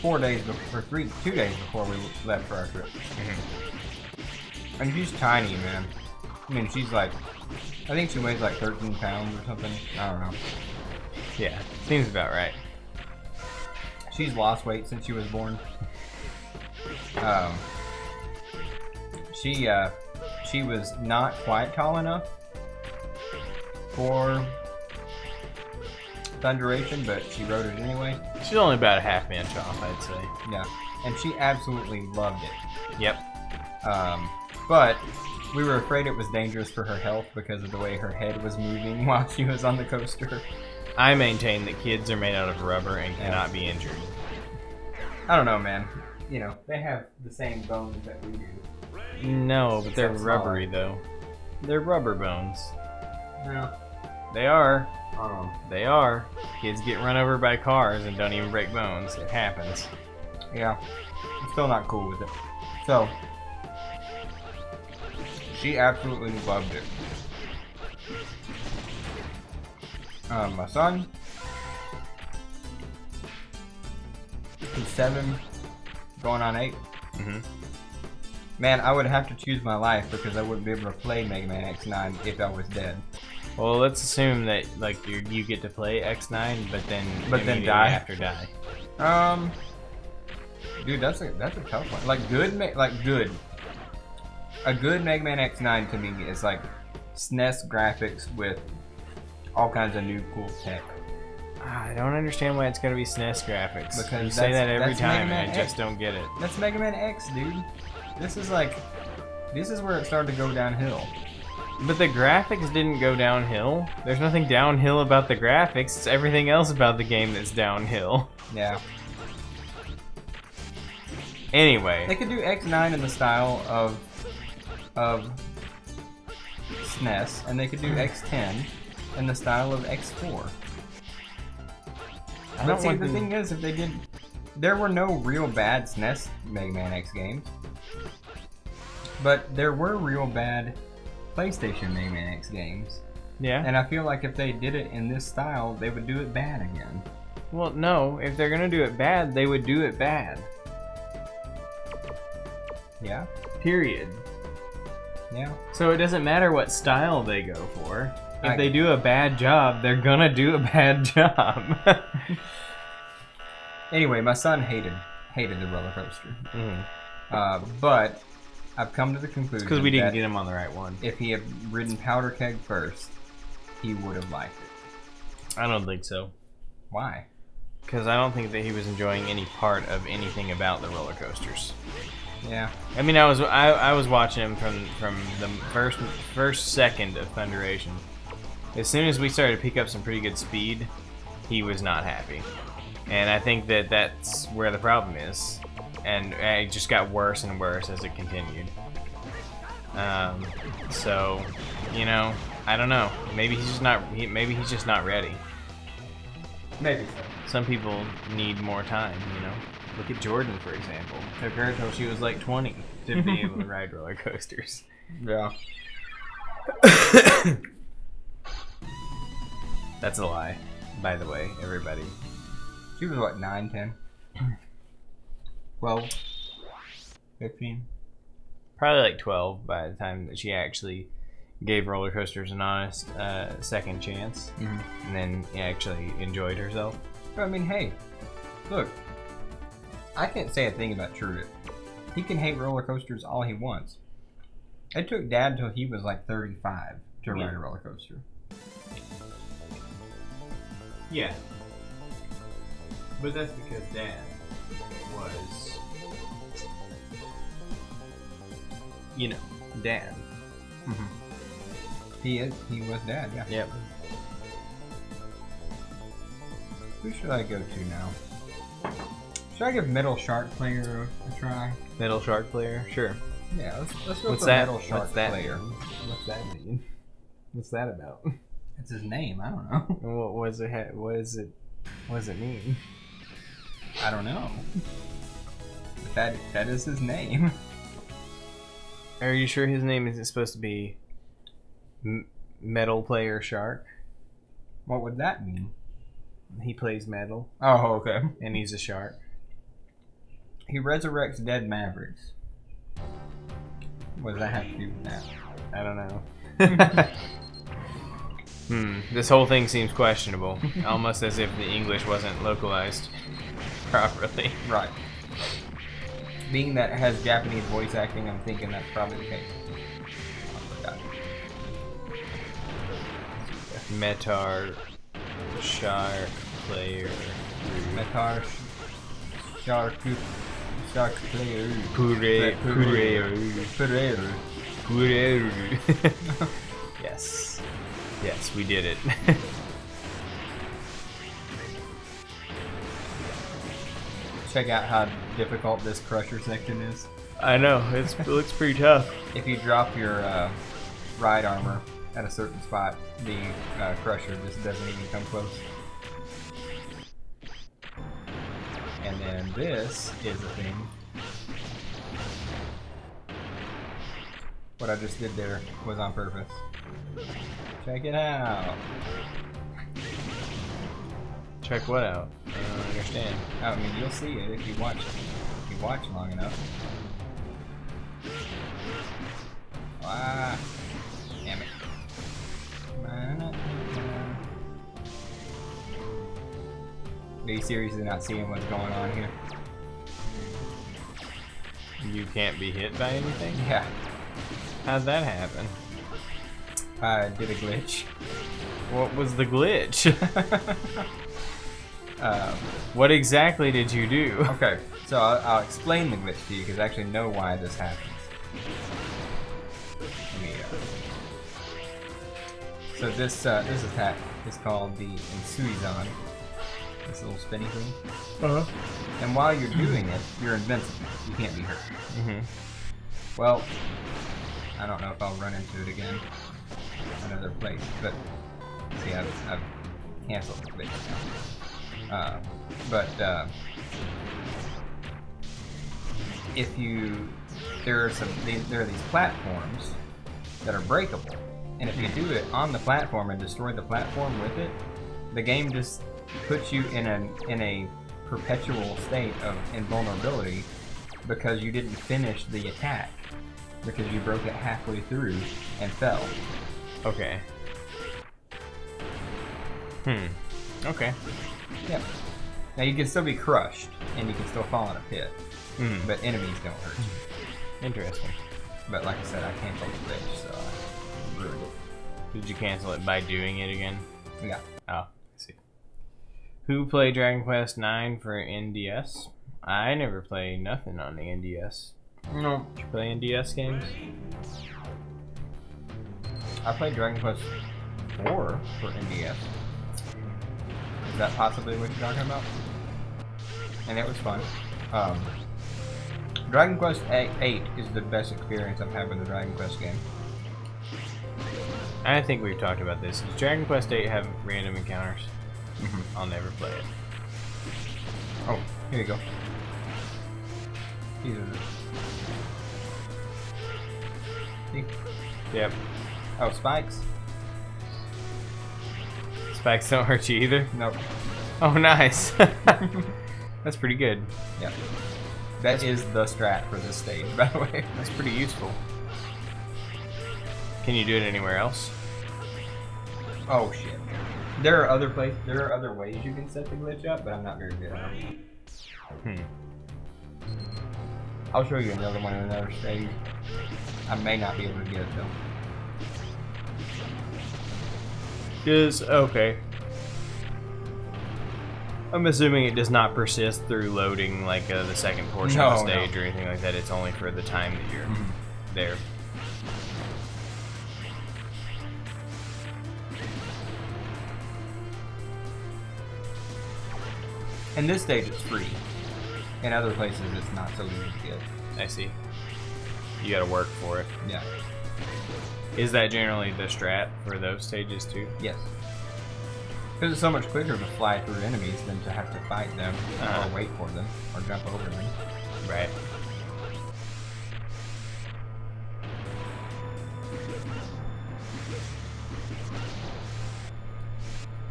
4 days before, 2 days before we left for our trip. And she's tiny, man. I mean, she's like, I think she weighs like 13 pounds or something. I don't know. Yeah, seems about right. She's lost weight since she was born. She was not quite tall enough for Thunderation, but she rode it anyway. She's only about a half inch off, I'd say. Yeah, and she absolutely loved it. Yep. But we were afraid it was dangerous for her health because of the way her head was moving while she was on the coaster. I maintain that kids are made out of rubber and cannot be injured. I don't know, man. You know, they have the same bones that we do. No, but they're Except rubbery though. They're rubber bones. No. They are. They are. Kids get run over by cars and don't even break bones. It happens. Yeah. I'm still not cool with it. So, she absolutely loved it. My son, he's 7, going on 8. Man, I would have to choose my life because I wouldn't be able to play Mega Man X9 if I was dead. Well, let's assume that like you get to play X9, but then immediately die. after die. Dude, that's a tough one. Like good. A good Mega Man X9 to me is like SNES graphics with all kinds of new cool tech. I don't understand why it's gotta be SNES graphics. Because you say that every that's time, Mega Man and I just X. don't get it. That's Mega Man X, dude. This is where it started to go downhill. But the graphics didn't go downhill. There's nothing downhill about the graphics. It's everything else about the game that's downhill. Yeah. Anyway. They could do X9 in the style of SNES, and they could do X10 in the style of X4. But see, the thing is, if they did, there were no real bad SNES Mega Man X games, but there were real bad PlayStation Mega Man X games. Yeah. And I feel like if they did it in this style, they would do it bad again. Well, no. If they're gonna do it bad, they would do it bad. Yeah. Period. Yeah. So it doesn't matter what style they go for. If they do a bad job, they're gonna do a bad job. Anyway, my son hated the roller coaster. But I've come to the conclusion because we didn't get him on the right one. If he had ridden Powder Keg first, he would have liked it. I don't think so. Why? Because I don't think that he was enjoying any part of anything about the roller coasters. Yeah. I mean, I was watching him from the first second of Thunderation. As soon as we started to pick up some pretty good speed, he was not happy. And I think that that's where the problem is. And it just got worse and worse as it continued. So, you know, I don't know. Maybe he's just not. Maybe he's just not ready. Maybe. Some people need more time. You know, look at Jordan, for example. Took her until she was like 20 to be able to ride roller coasters. Yeah. That's a lie, by the way, everybody. She was what, 9, 10? 12? 15? Probably like 12 by the time that she actually gave roller coasters an honest second chance. And then actually enjoyed herself. But I mean, hey, look, I can't say a thing about Truett. He can hate roller coasters all he wants. It took Dad until he was like 35 to ride a roller coaster. Yeah. But that's because Dad was, you know, Dad. He was Dad, yeah. Yep. Who should I go to now? Should I give Metal Shark Player a try? Metal Shark Player? Sure. Yeah, let's go What's for that? Metal Shark What's that Player. mean? What's that mean? What's that about? It's his name, I don't know. What does it mean? I don't know. But that is his name. Are you sure his name isn't supposed to be Metal Player Shark? What would that mean? He plays metal, Oh, okay. and he's a shark. He resurrects dead mavericks. What does that have to do with that? I don't know. This whole thing seems questionable. Almost as if the English wasn't localized properly. Right. Being that it has Japanese voice acting, I'm thinking that's probably the case. I forgot. Metar Shark Player. Metar Shark Player. Yes. Yes, we did it. Check out how difficult this crusher section is. I know, it looks pretty tough. If you drop your ride armor at a certain spot, the crusher just doesn't even come close. And then this is the thing. What I just did there was on purpose. Check it out. Check what out? I don't understand. I mean, you'll see it if you watch long enough. Ah, damn it. Are you seriously not seeing what's going on here? You can't be hit by anything? Yeah, How'd that happen? I did a glitch. What was the glitch? What exactly did you do? Okay, so I'll explain the glitch to you because I actually know why this happens. Let me, so this attack is called the Insuizan. This little spinny thing. And while you're doing it, you're invincible. You can't be hurt. Well, I don't know if I'll run into it again another place, but see, I've canceled the glitch now. If you there are these platforms that are breakable, and if you do it on the platform and destroy the platform with it, the game just puts you in a perpetual state of invulnerability because you didn't finish the attack because you broke it halfway through and fell. Okay. Okay. Yep. Now you can still be crushed and you can still fall in a pit, but enemies don't hurt you. Interesting. But like I said, I canceled the glitch, so I ruined it. Did you cancel it by doing it again? Yeah. Oh, I see. Who played Dragon Quest IX for NDS? I never played nothing on the NDS. No. Did you play NDS games? I played Dragon Quest 4 for NDS. Is that possibly what you're talking about? And it was fun. Dragon Quest 8 is the best experience I've had with a Dragon Quest game. I think we've talked about this. Does Dragon Quest 8 have random encounters? I'll never play it. Oh, here you go. These are the... See? Yep. Oh, spikes? Spikes don't hurt you either? Nope. Oh, nice. That's pretty good. Yeah. That is the strat for this stage, by the way. That's pretty useful. Can you do it anywhere else? Oh shit. There are other ways you can set the glitch up, but I'm not very good at it. I'll show you another one in another stage. I may not be able to get it though. Okay. I'm assuming it does not persist through loading like the second portion of the stage or anything like that. It's only for the time that you're there. In this stage, it's free. In other places, it's not so easy to get. I see. You gotta work for it. Yeah. Is that generally the strat for those stages too? Yes. Because it's so much quicker to fly through enemies than to have to fight them or wait for them or jump over them. Right.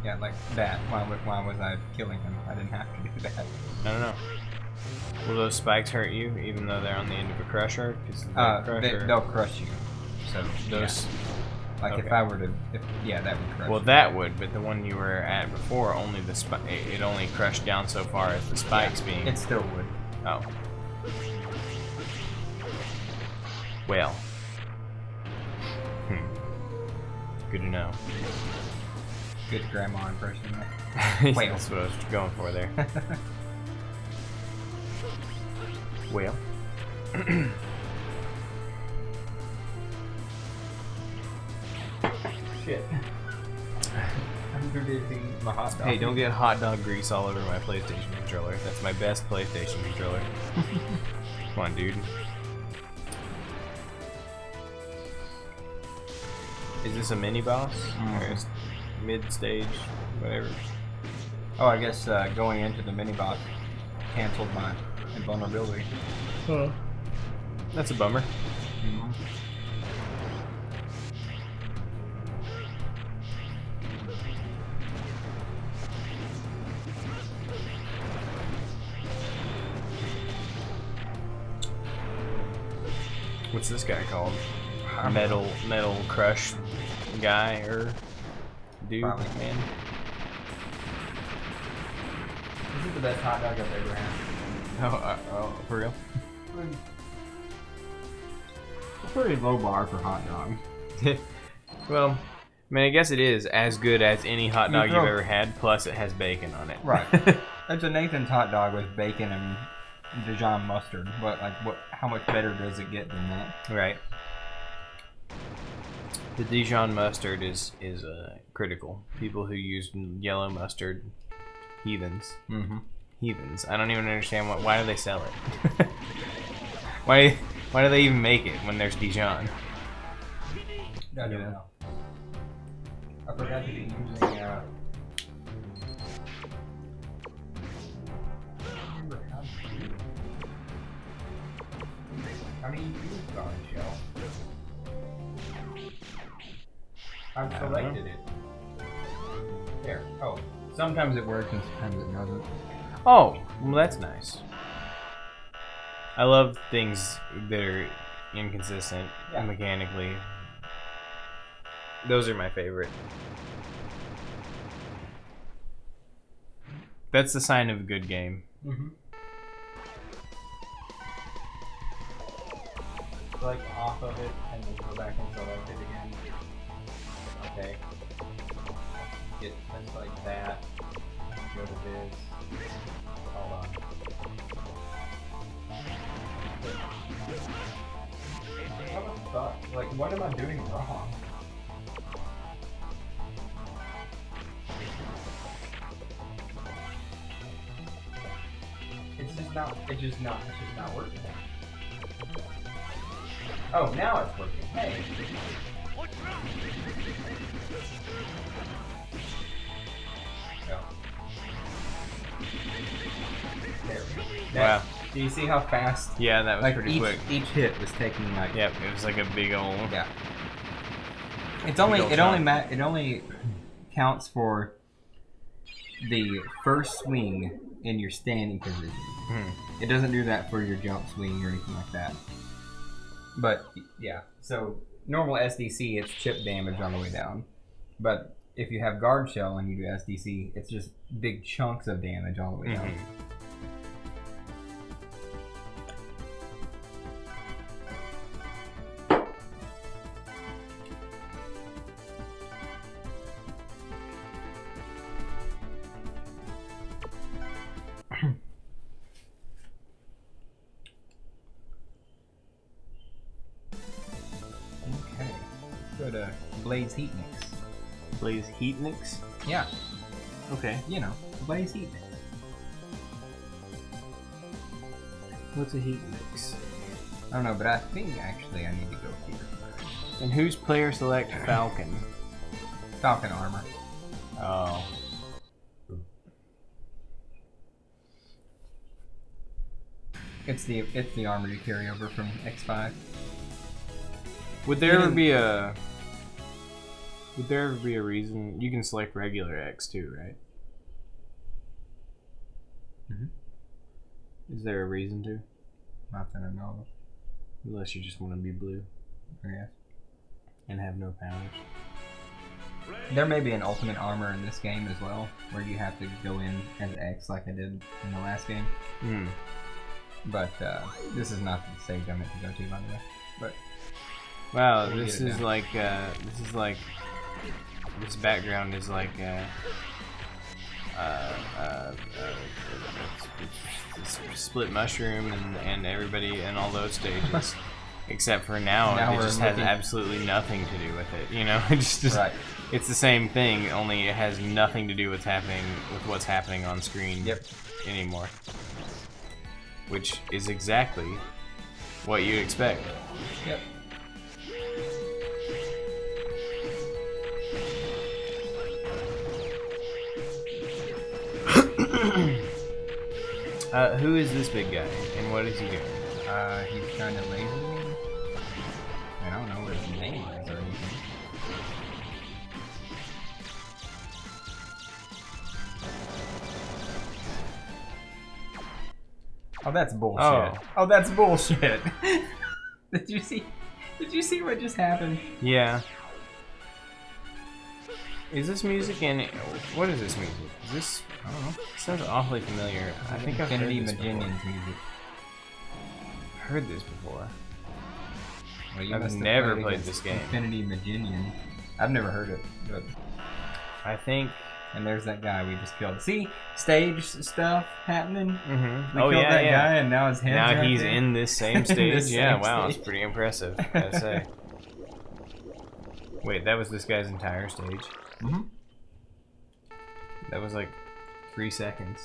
Yeah, like that. Why was I killing him? I didn't have to do that. I don't know. Will those spikes hurt you even though they're on the end of a crusher? They'll crush you. So those... Yeah. Like if I were to, yeah, that would crush. Well, that would, but the one you were at before, only the it only crushed down so far as the spikes being. It still would. Oh. Well. Good to know. Good grandma impression. Wait, that's what I was going for there. Well. Shit. I'm predicting my hot dog. Hey, don't get hot dog grease all over my PlayStation controller. That's my best PlayStation controller. Come on, dude. Is this a mini boss? Or is mid stage? Whatever. Oh, I guess going into the mini boss canceled my invulnerability. Huh. That's a bummer. What's this guy called? Metal Crush guy or dude? Probably. Man. This is the best hot dog I've ever had. Oh, for real? It's a pretty low bar for hot dogs. Well, I mean, I guess it is as good as any hot dog you've ever had, plus it has bacon on it. Right. It's a Nathan's hot dog with bacon and Dijon mustard. But like, how much better does it get than that? Right. The Dijon mustard is critical. People who use yellow mustard, heathens. Heathens. I don't even understand why do they sell it? why do they even make it when there's Dijon? I don't know. I forgot to be using how do you use guard shell? I've selected it. There. Oh. Sometimes it works and sometimes it doesn't. Oh, well that's nice. I love things that are inconsistent mechanically. Those are my favorite. That's the sign of a good game. Like off of it and then go back and select it again. Okay. Get things like that. Go to this. Hold on. What the fuck? Like, what am I doing wrong? It's just not working. Oh, now it's working. Hey. Go. There we go. Wow. Do you see how fast? Yeah, that was Like pretty quick. each hit was taking like. Yep, it was like a big old. Yeah. It only counts for the first swing in your standing position. It doesn't do that for your jump swing or anything like that. But yeah, so normal SDC, it's chip damage on the way down. But if you have guard shell and you do SDC, it's just big chunks of damage all the way down. go to Blaze Heatniks. Blaze Heatniks? Yeah, Okay. you know, Blaze Heatniks. What's a Heatniks? I don't know, but I think actually I need to go here. And who's player select Falcon? Falcon armor. Oh. It's the armor you carry over from X5. Would there ever be a reason you can select regular X too, right? Is there a reason to? Not that I know of. Unless you just want to be blue Yes. and have no powers. There may be an ultimate armor in this game as well, where you have to go in as X like I did in the last game. Hmm. But this is not the stage I meant to go to, by the way. But Wow, We'll this get it is down. like this background is like split mushroom and everybody and all those stages, except for now it we're just has looking- absolutely nothing to do with it. You know, it's just right. it's the same thing, only it has nothing to do with what's happening on screen Yep. anymore, which is exactly what you'd expect. Yep. Who is this big guy, and what is he doing? He's trying to laser me. I don't know what his name is or anything. Oh, that's bullshit. Oh, that's bullshit. Did you see what just happened? Yeah. Is this music in... What is this music? Is this... I don't know. It sounds awfully familiar. I think I've heard Infinity this before. Maginian's music. I've heard this before. Well, you I've must have never played played against this game. Infinity Maginian. I've never heard it, but... I think... And there's that guy we just killed. See? Stage stuff happening. Mm-hmm. We Oh, killed yeah, that yeah. guy and now his head's Now right he's there. in this same stage. This Yeah, same wow. stage. It's pretty impressive, I gotta say. Wait, that was this guy's entire stage? Mm-hmm. That was like 3 seconds.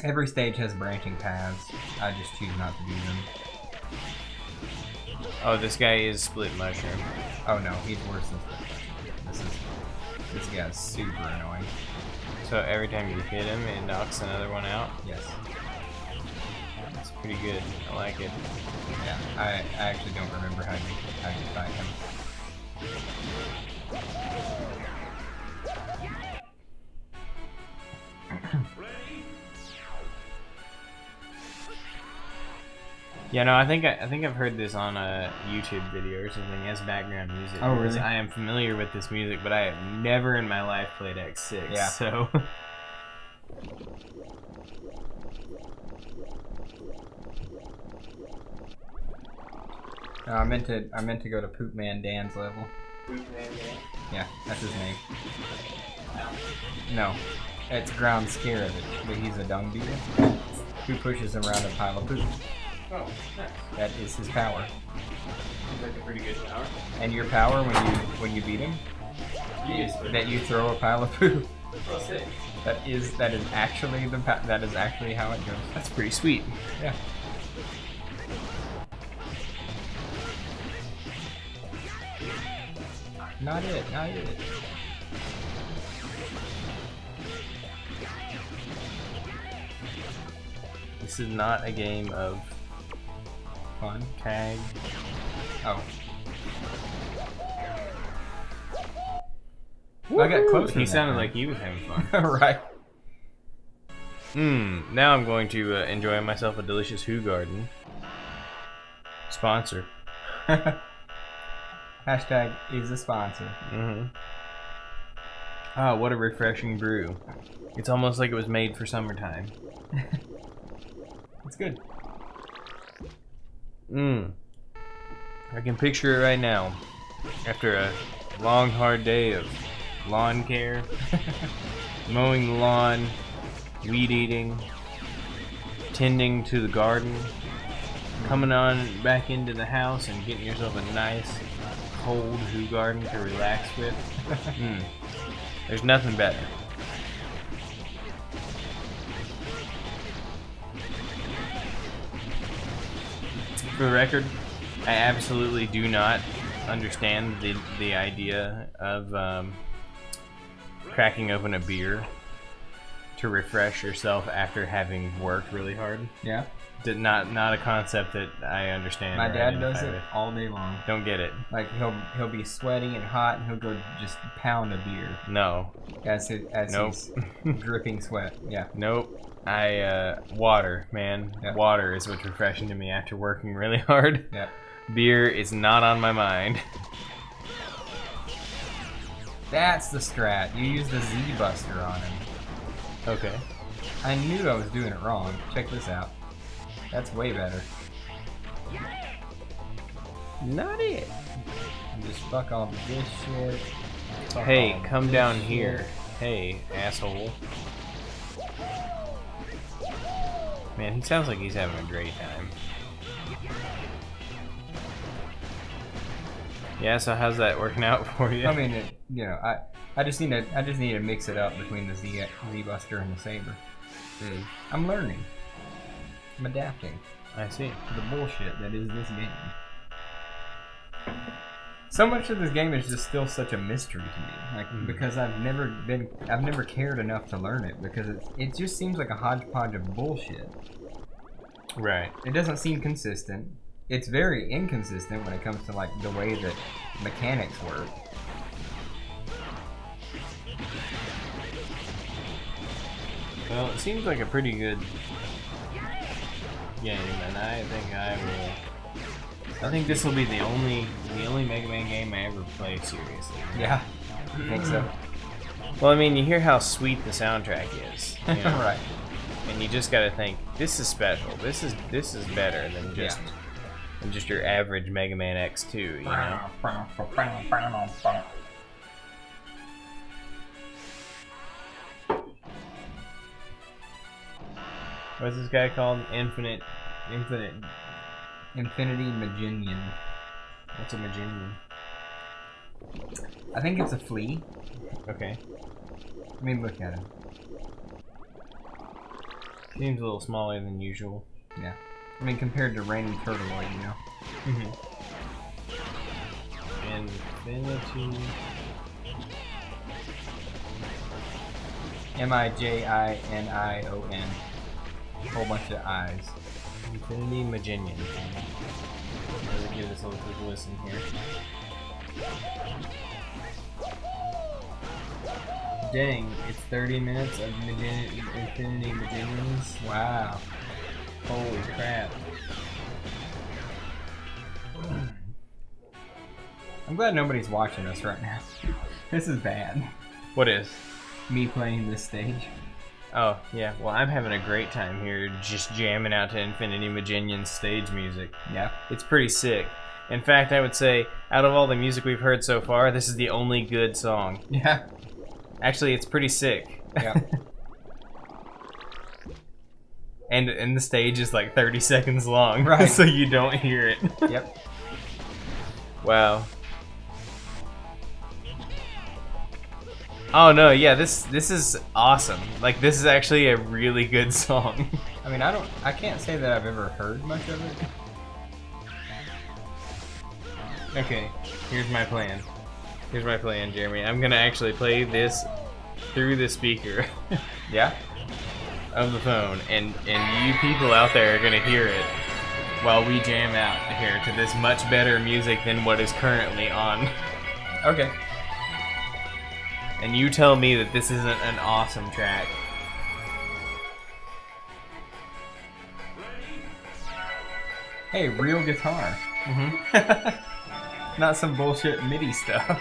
Every stage has branching paths. I just choose not to do them. Oh, this guy is split mushroom. Oh no, he's worse than this guy's super annoying. So every time you hit him, it knocks another one out. Yes. That's pretty good. I like it. Yeah. I actually don't remember how you fight him. Yeah, no, I think I've heard this on a YouTube video or something as background music. Oh, because really? I am familiar with this music, but I have never in my life played X6. Yeah. So. I meant to go to Poop Man Dan's level. Yeah, that's his name. No, it's Ground Scare of it, but he's a dung beetle who pushes him around a pile of poop. Oh, nice. That is his power. Seems like a pretty good power. And your power when you beat him, is that you throw a pile of poop. Oh, sick. That is actually how it goes. That's pretty sweet. Yeah. Not it. This is not a game of Fun. tag. Oh. I got closer. He that sounded time. like he was having fun. Right. Now I'm going to enjoy myself a delicious Hoo Garden. Sponsor. Hashtag is a sponsor. Ah, what a refreshing brew. It's almost like it was made for summertime. It's good. I can picture it right now. After a long, hard day of lawn care, mowing the lawn, weed eating, tending to the garden, coming on back into the house and getting yourself a nice, cold Hoo Garden to relax with. There's nothing better. For the record, I absolutely do not understand the idea of cracking open a beer to refresh yourself after having worked really hard. Yeah. Not a concept that I understand. My or dad does identify it with. all day long. Don't get it. Like he'll be sweaty and hot, and he'll go just pound a beer No. as Nope. he's dripping sweat. Yeah. Nope. Water, man. Yeah. Water is what's refreshing to me after working really hard. Yeah. Beer is not on my mind. That's the strat. You use the Z Buster on him. Okay. I knew I was doing it wrong. Check this out. That's way better. Not it. And just fuck all this shit. Fuck Hey, all come this down shit. here. Hey, asshole. Man, he sounds like he's having a great time. Yeah, so how's that working out for you? I mean, I just need to mix it up between the Z Buster and the Saber. I'm learning. I'm adapting I see. to the bullshit that is this game. So much of this game is just still such a mystery to me, like because I've never cared enough to learn it because it just seems like a hodgepodge of bullshit. Right. It doesn't seem consistent. It's very inconsistent when it comes to like the way that mechanics work. Well, it seems like a pretty good game, and I think this will be the only Mega Man game I ever play seriously. Yeah, I think so. Well, I mean, you hear how sweet the soundtrack is, you know? Right. And you just gotta think, this is special. This is better than just your average Mega Man X2, you know? What's this guy called? Infinity Maginian. What's a Maginian? I think it's a flea. Okay. I mean, look at him. Seems a little smaller than usual. Yeah. I mean, compared to Rainy Turtleoid, you know. Infinity. Maginion. Whole bunch of eyes. Infinity Maginion. Let's give this a little quick listen here. Dang, it's 30 minutes of Infinity Maginions. Wow. Holy crap. I'm glad nobody's watching us right now. This is bad. What is? Me playing this stage. Oh, yeah. Well, I'm having a great time here just jamming out to Infinity Maginion's stage music. Yeah. It's pretty sick. In fact, I would say, out of all the music we've heard so far, this is the only good song. Yeah. Actually, it's pretty sick. Yeah. And the stage is like 30 seconds long, Right. so you don't hear it. Yep. Wow. Oh no, yeah, this is awesome. Like, this is actually a really good song. I mean, I can't say that I've ever heard much of it. Okay, here's my plan. Here's my plan, Jeremy. I'm gonna actually play this through the speaker Yeah? of the phone, and you people out there are gonna hear it while we jam out here to this much better music than what is currently on. Okay. And you tell me that this isn't an awesome track. Hey, real guitar. Not some bullshit MIDI stuff.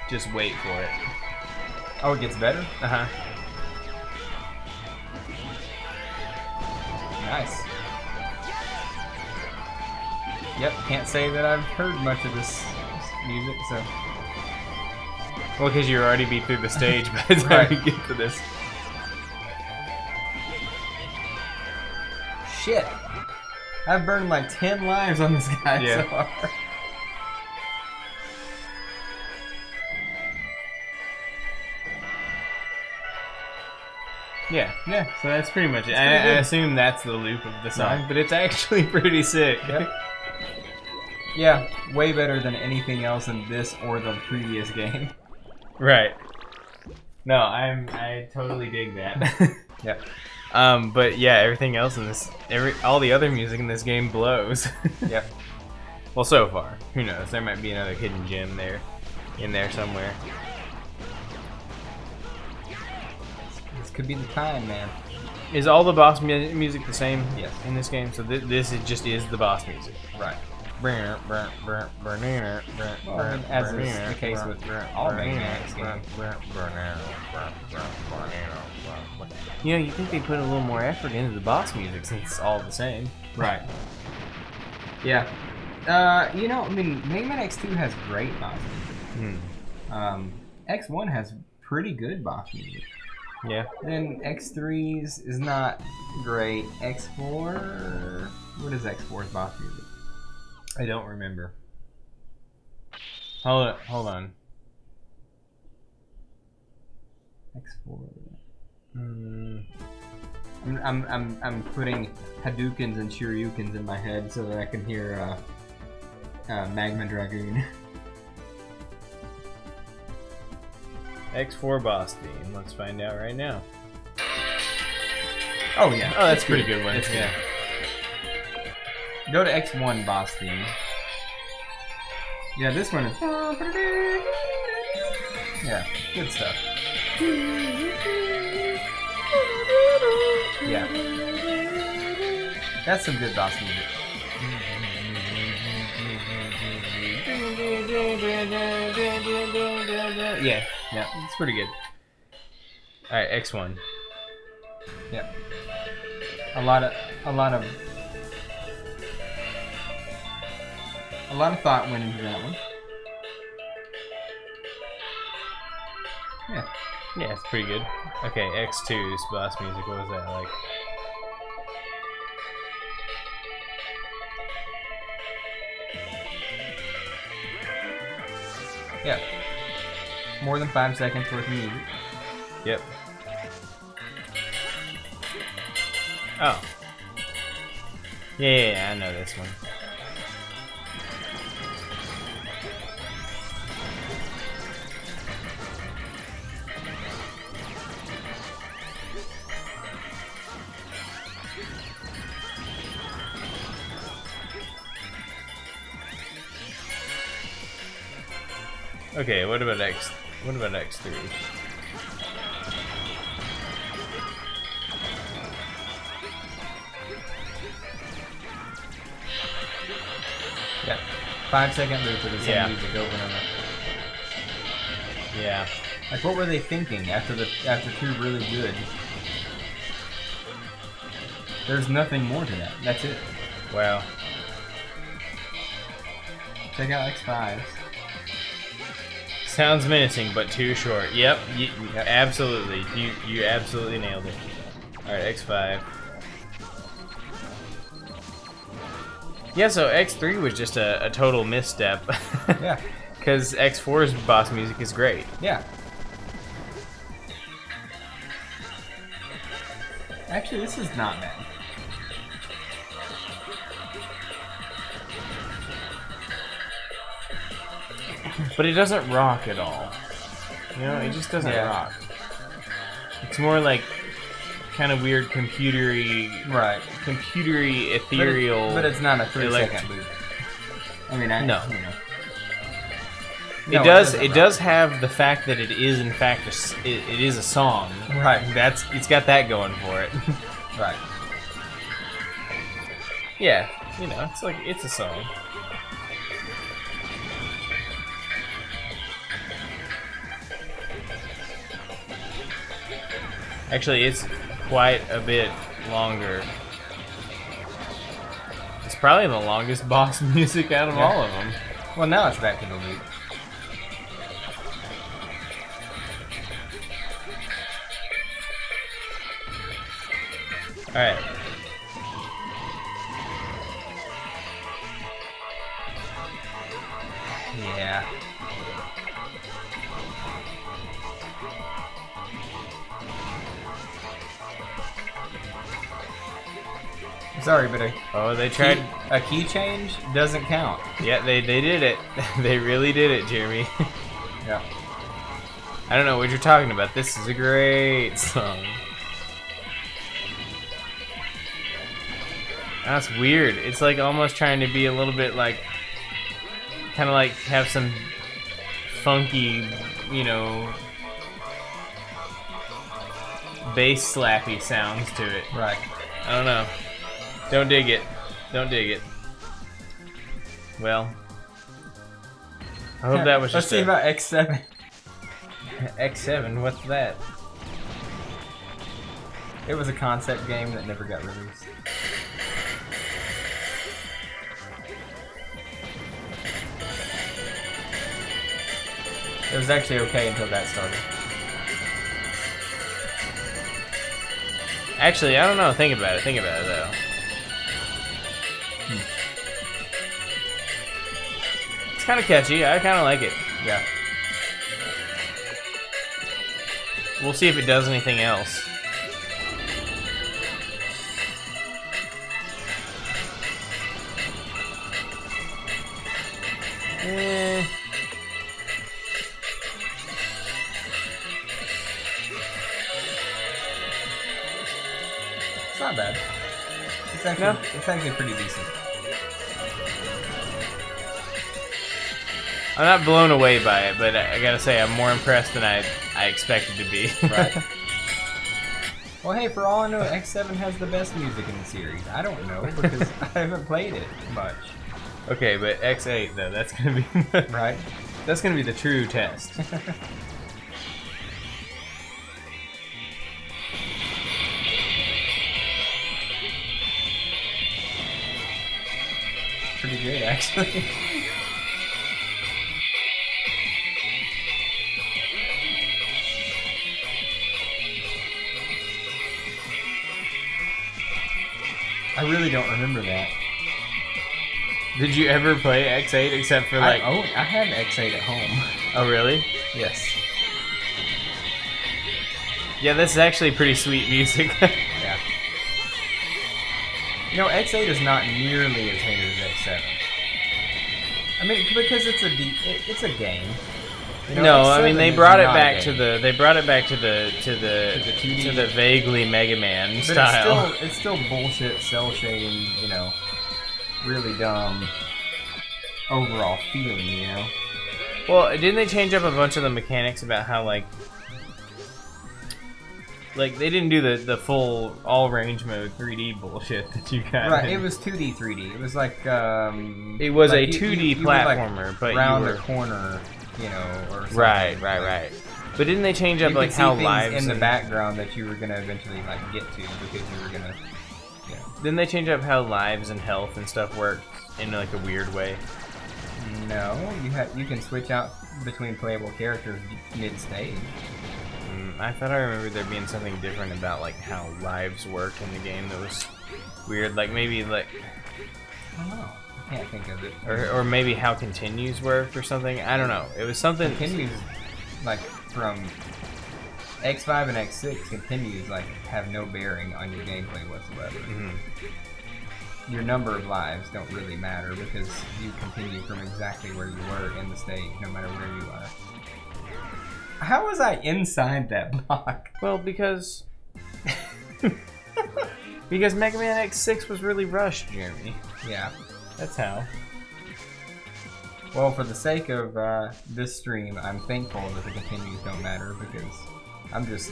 Just wait for it. Oh, it gets better? Uh-huh. Nice. Yep, can't say that I've heard much of this music, so. Well, because you already beat through the stage by the time Right. you get to this. Shit! I've burned like 10 lives on this guy Yeah. so far. Yeah, so that's pretty much it. pretty I good. assume that's the loop of the song, Right. but it's actually pretty sick. Yep. Yeah, way better than anything else in this or the previous game. Right. No, I totally dig that. Yep. But yeah, everything else in this, all the other music in this game blows. Yep. Well, so far. Who knows? There might be another hidden gem in there somewhere. This could be the time, man. Is all the boss music the same? Yes. In this game, so this just is the boss music. Right. Well, as is the case with all Mega Man X games. You know, you think they put a little more effort into the boss music since it's all the same. Right. Yeah. You know, I mean, Mega Man X2 has great boss music. X1 has pretty good boss music. Yeah. Then X3's is not great. X4... What is X4's boss music? I don't remember. Hold on. X4... I'm putting Hadoukens and Shoryukens in my head so that I can hear Magma Dragoon. X4 boss theme. Let's find out right now. Oh yeah. Oh, that's a pretty good one. It's Yeah. Go to X1 boss theme. Yeah, this one is... Yeah, good stuff. Yeah. That's some good boss music. Yeah, it's pretty good. Alright, X1. Yep. A lot of thought went into that one. Yeah. Yeah, it's pretty good. Okay, X2's boss music, what was that like? Yeah. More than 5 seconds worth of music. Yep. Oh. Yeah, I know this one. Okay, what about X3? Yeah. 5 second loop of the same Yeah. music over and over. Yeah. Like, what were they thinking after two really good? There's nothing more to that. That's it. Wow. Check out X5. Sounds menacing, but too short. Yep, Yep. absolutely. You absolutely nailed it. Alright, X5. Yeah, so X3 was just a total misstep. Yeah. Because X4's boss music is great. Yeah. Actually, this is not bad. But it doesn't rock at all. You know, it just doesn't Yeah. rock. It's more like kind of weird computery, ethereal. But it's not a 3 elect- second loop. I mean, No. you know. It No, does. doesn't It rock. does have the fact that it is in fact it is a song. Right. It's got that going for it. Right. Yeah, you know, it's a song. Actually, it's quite a bit longer. It's probably the longest boss music out of all of them. Well, now it's back to the loop. Alright. Yeah. Sorry, but Oh, they tried. a key change doesn't count. Yeah, they did it. They really did it, Jeremy. Yeah. I don't know what you're talking about. This is a great song. That's weird. It's like almost trying to be a little bit like, kind of like have some funky, you know, bass slappy sounds to it. Right. I don't know. Don't dig it. Don't dig it. Well, I hope that was Let's just see about X7. X7. What's that? It was a concept game that never got released. It was actually okay until that started. Actually, I don't know. Think about it. Think about it, though. It's kind of catchy. I kind of like it. Yeah. We'll see if it does anything else. It's not bad. It's actually pretty decent. I'm not blown away by it, but I gotta say I'm more impressed than I expected to be. Right. Well, hey, for all I know, X7 has the best music in the series. I don't know because I haven't played it much. Okay, but X8 though, that's gonna be Right. That's gonna be the true test. Pretty good, actually. I really don't remember that. Did you ever play X8 except for like? I have X8 at home. Oh really? Yes. Yeah, this is actually pretty sweet music. Yeah. You know, X8 is not nearly as hated as X7. I mean, because it's a game. You know, No, I mean X7 they is brought it not a back game. to the vaguely Mega Man But style. it's still bullshit, cell shading, you know, really dumb overall feeling, you know? Well, didn't they change up a bunch of the mechanics about how like they didn't do the full all range mode 3D bullshit that you got. Right, it was 2D, 3D. It was like it was like a 2D you would, platformer, like, but round you were the corner, you know, or something. right. But didn't they change up You like could how see things lives in the and- background that you were gonna eventually like get to because you were gonna, you know. Didn't they change up how lives and health and stuff work in like a weird way? No, you can switch out between playable characters mid-stage. I thought I remembered there being something different about like how lives work in the game that was weird. Like maybe like, I don't know. I can't think of it. or maybe how continues worked or something. I don't know. It was something. Continues, like from X5 and X6, continues like have no bearing on your gameplay whatsoever. Your number of lives don't really matter because you continue from exactly where you were in the stage, no matter where you are. How was I inside that block? Well, because because Mega Man X6 was really rushed, Jeremy. Yeah. That's how. Well, for the sake of this stream, I'm thankful that the continues don't matter because I'm just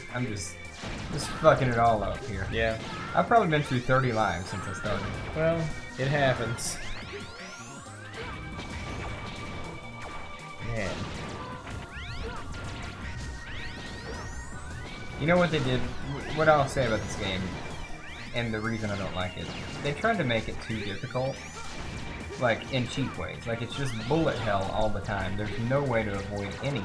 fucking it all up here. Yeah. I've probably been through 30 lives since I started. Well, it happens. Man. You know what they did? What I'll say about this game and the reason I don't like it, they tried to make it too difficult, like in cheap ways. Like it's just bullet hell all the time. There's no way to avoid any.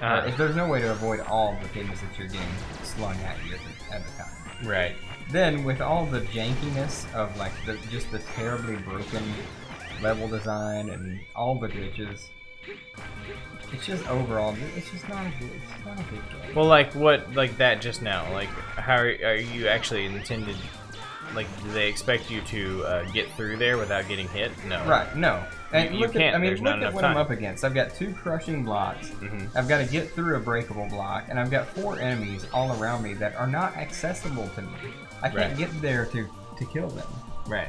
If there's no way to avoid all the things that you're getting slung at you at the time. Right. Then with all the jankiness of like just the terribly broken level design and all the glitches, it's just overall, it's just not a good game. Well, like what, like that just now, like how are you actually intended, like do they expect you to get through there without getting hit? No. Right, no. And You look can't, at, I mean, there's look not at enough what time. I'm up against. I've got 2 crushing blocks, I've got to get through a breakable block, and I've got 4 enemies all around me that are not accessible to me. I can't get there to kill them. Right.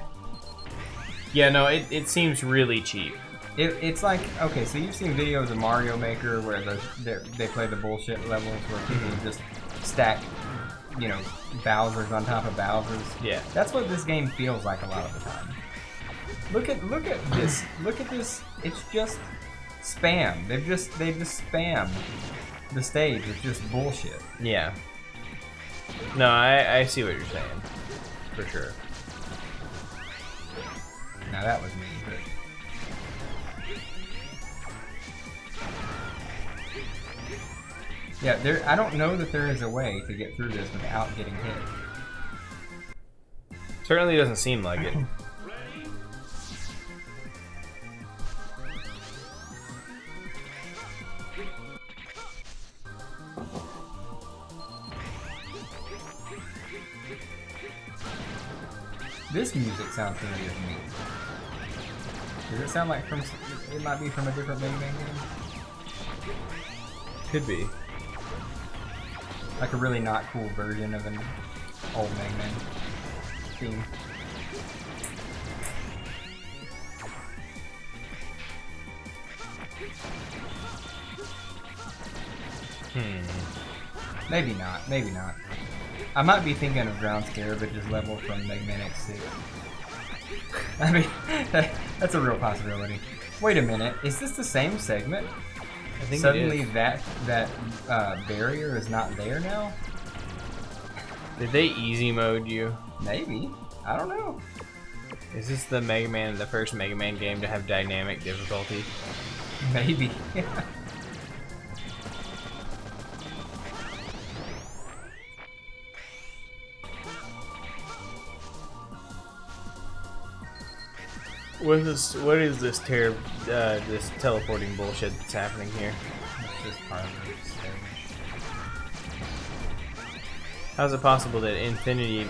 Yeah, no, it seems really cheap. It's like, okay, so you've seen videos of Mario Maker where they play the bullshit levels where people just stack, you know, Bowsers on top of Bowsers. Yeah. That's what this game feels like a lot of the time. Look at this. Look at this. It's just spam. They just spam the stage with just bullshit. Yeah. No, I see what you're saying. For sure. Now that was me, but yeah, I don't know that there is a way to get through this without getting hit. Certainly doesn't seem like it. This music sounds familiar to me. Does it sound like it might be from a different Mega Man game? Could be. Like a really not cool version of an old Mega Man theme. Maybe not, maybe not. I might be thinking of Ground Scarabage's level from Mega Man X6. I mean, that's a real possibility. Wait a minute, is this the same segment? I think Suddenly it is. that barrier is not there now? Did they easy mode you? Maybe. I don't know. Is this the first Mega Man game to have dynamic difficulty? Maybe. What is this this teleporting bullshit that's happening here? It's just part of the stage. How's it possible that Infinity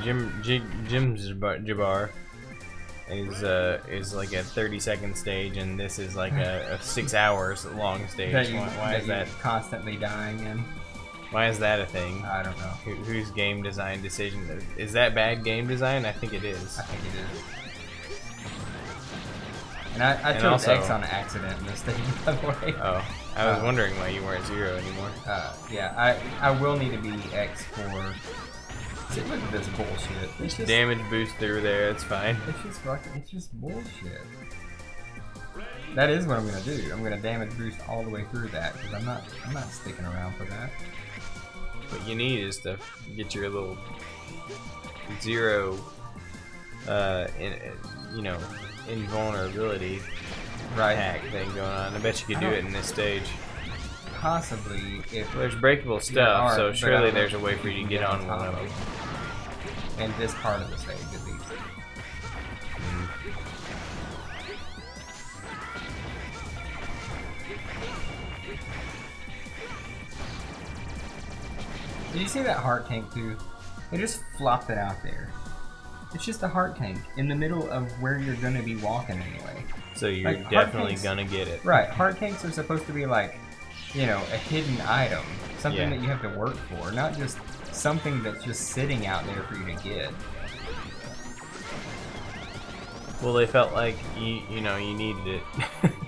Jim's-Jabbar is like a 30-second stage and this is like a 6 hours long stage? Why is that constantly dying in? Why is that a thing? I don't know. Whose game design decision? Is that bad game design? I think it is. I think it is. And I chose also, X on accident in this thing, by the way. Oh, I was wondering why you weren't 0 anymore. Yeah, I will need to be X for... See, look at this bullshit. It's just Damage boost through there, it's fine. it's just bullshit. That is what I'm gonna do. I'm gonna damage boost all the way through that because I'm not sticking around for that. What you need is to get your little 0, invulnerability hack thing going on. I bet you could do it in this stage. Possibly, if There's breakable stuff, so surely there's a way for you to get on one of them. in this part of the stage, at least. Did you see that heart tank too? They just flopped it out there. It's just a heart tank in the middle of where you're gonna be walking anyway. So you're Like, heart definitely tanks- gonna get it. Right, heart tanks are supposed to be like, you know, a hidden item. Something that you have to work for, not just something that's just sitting out there for you to get. Well, they felt like you needed it.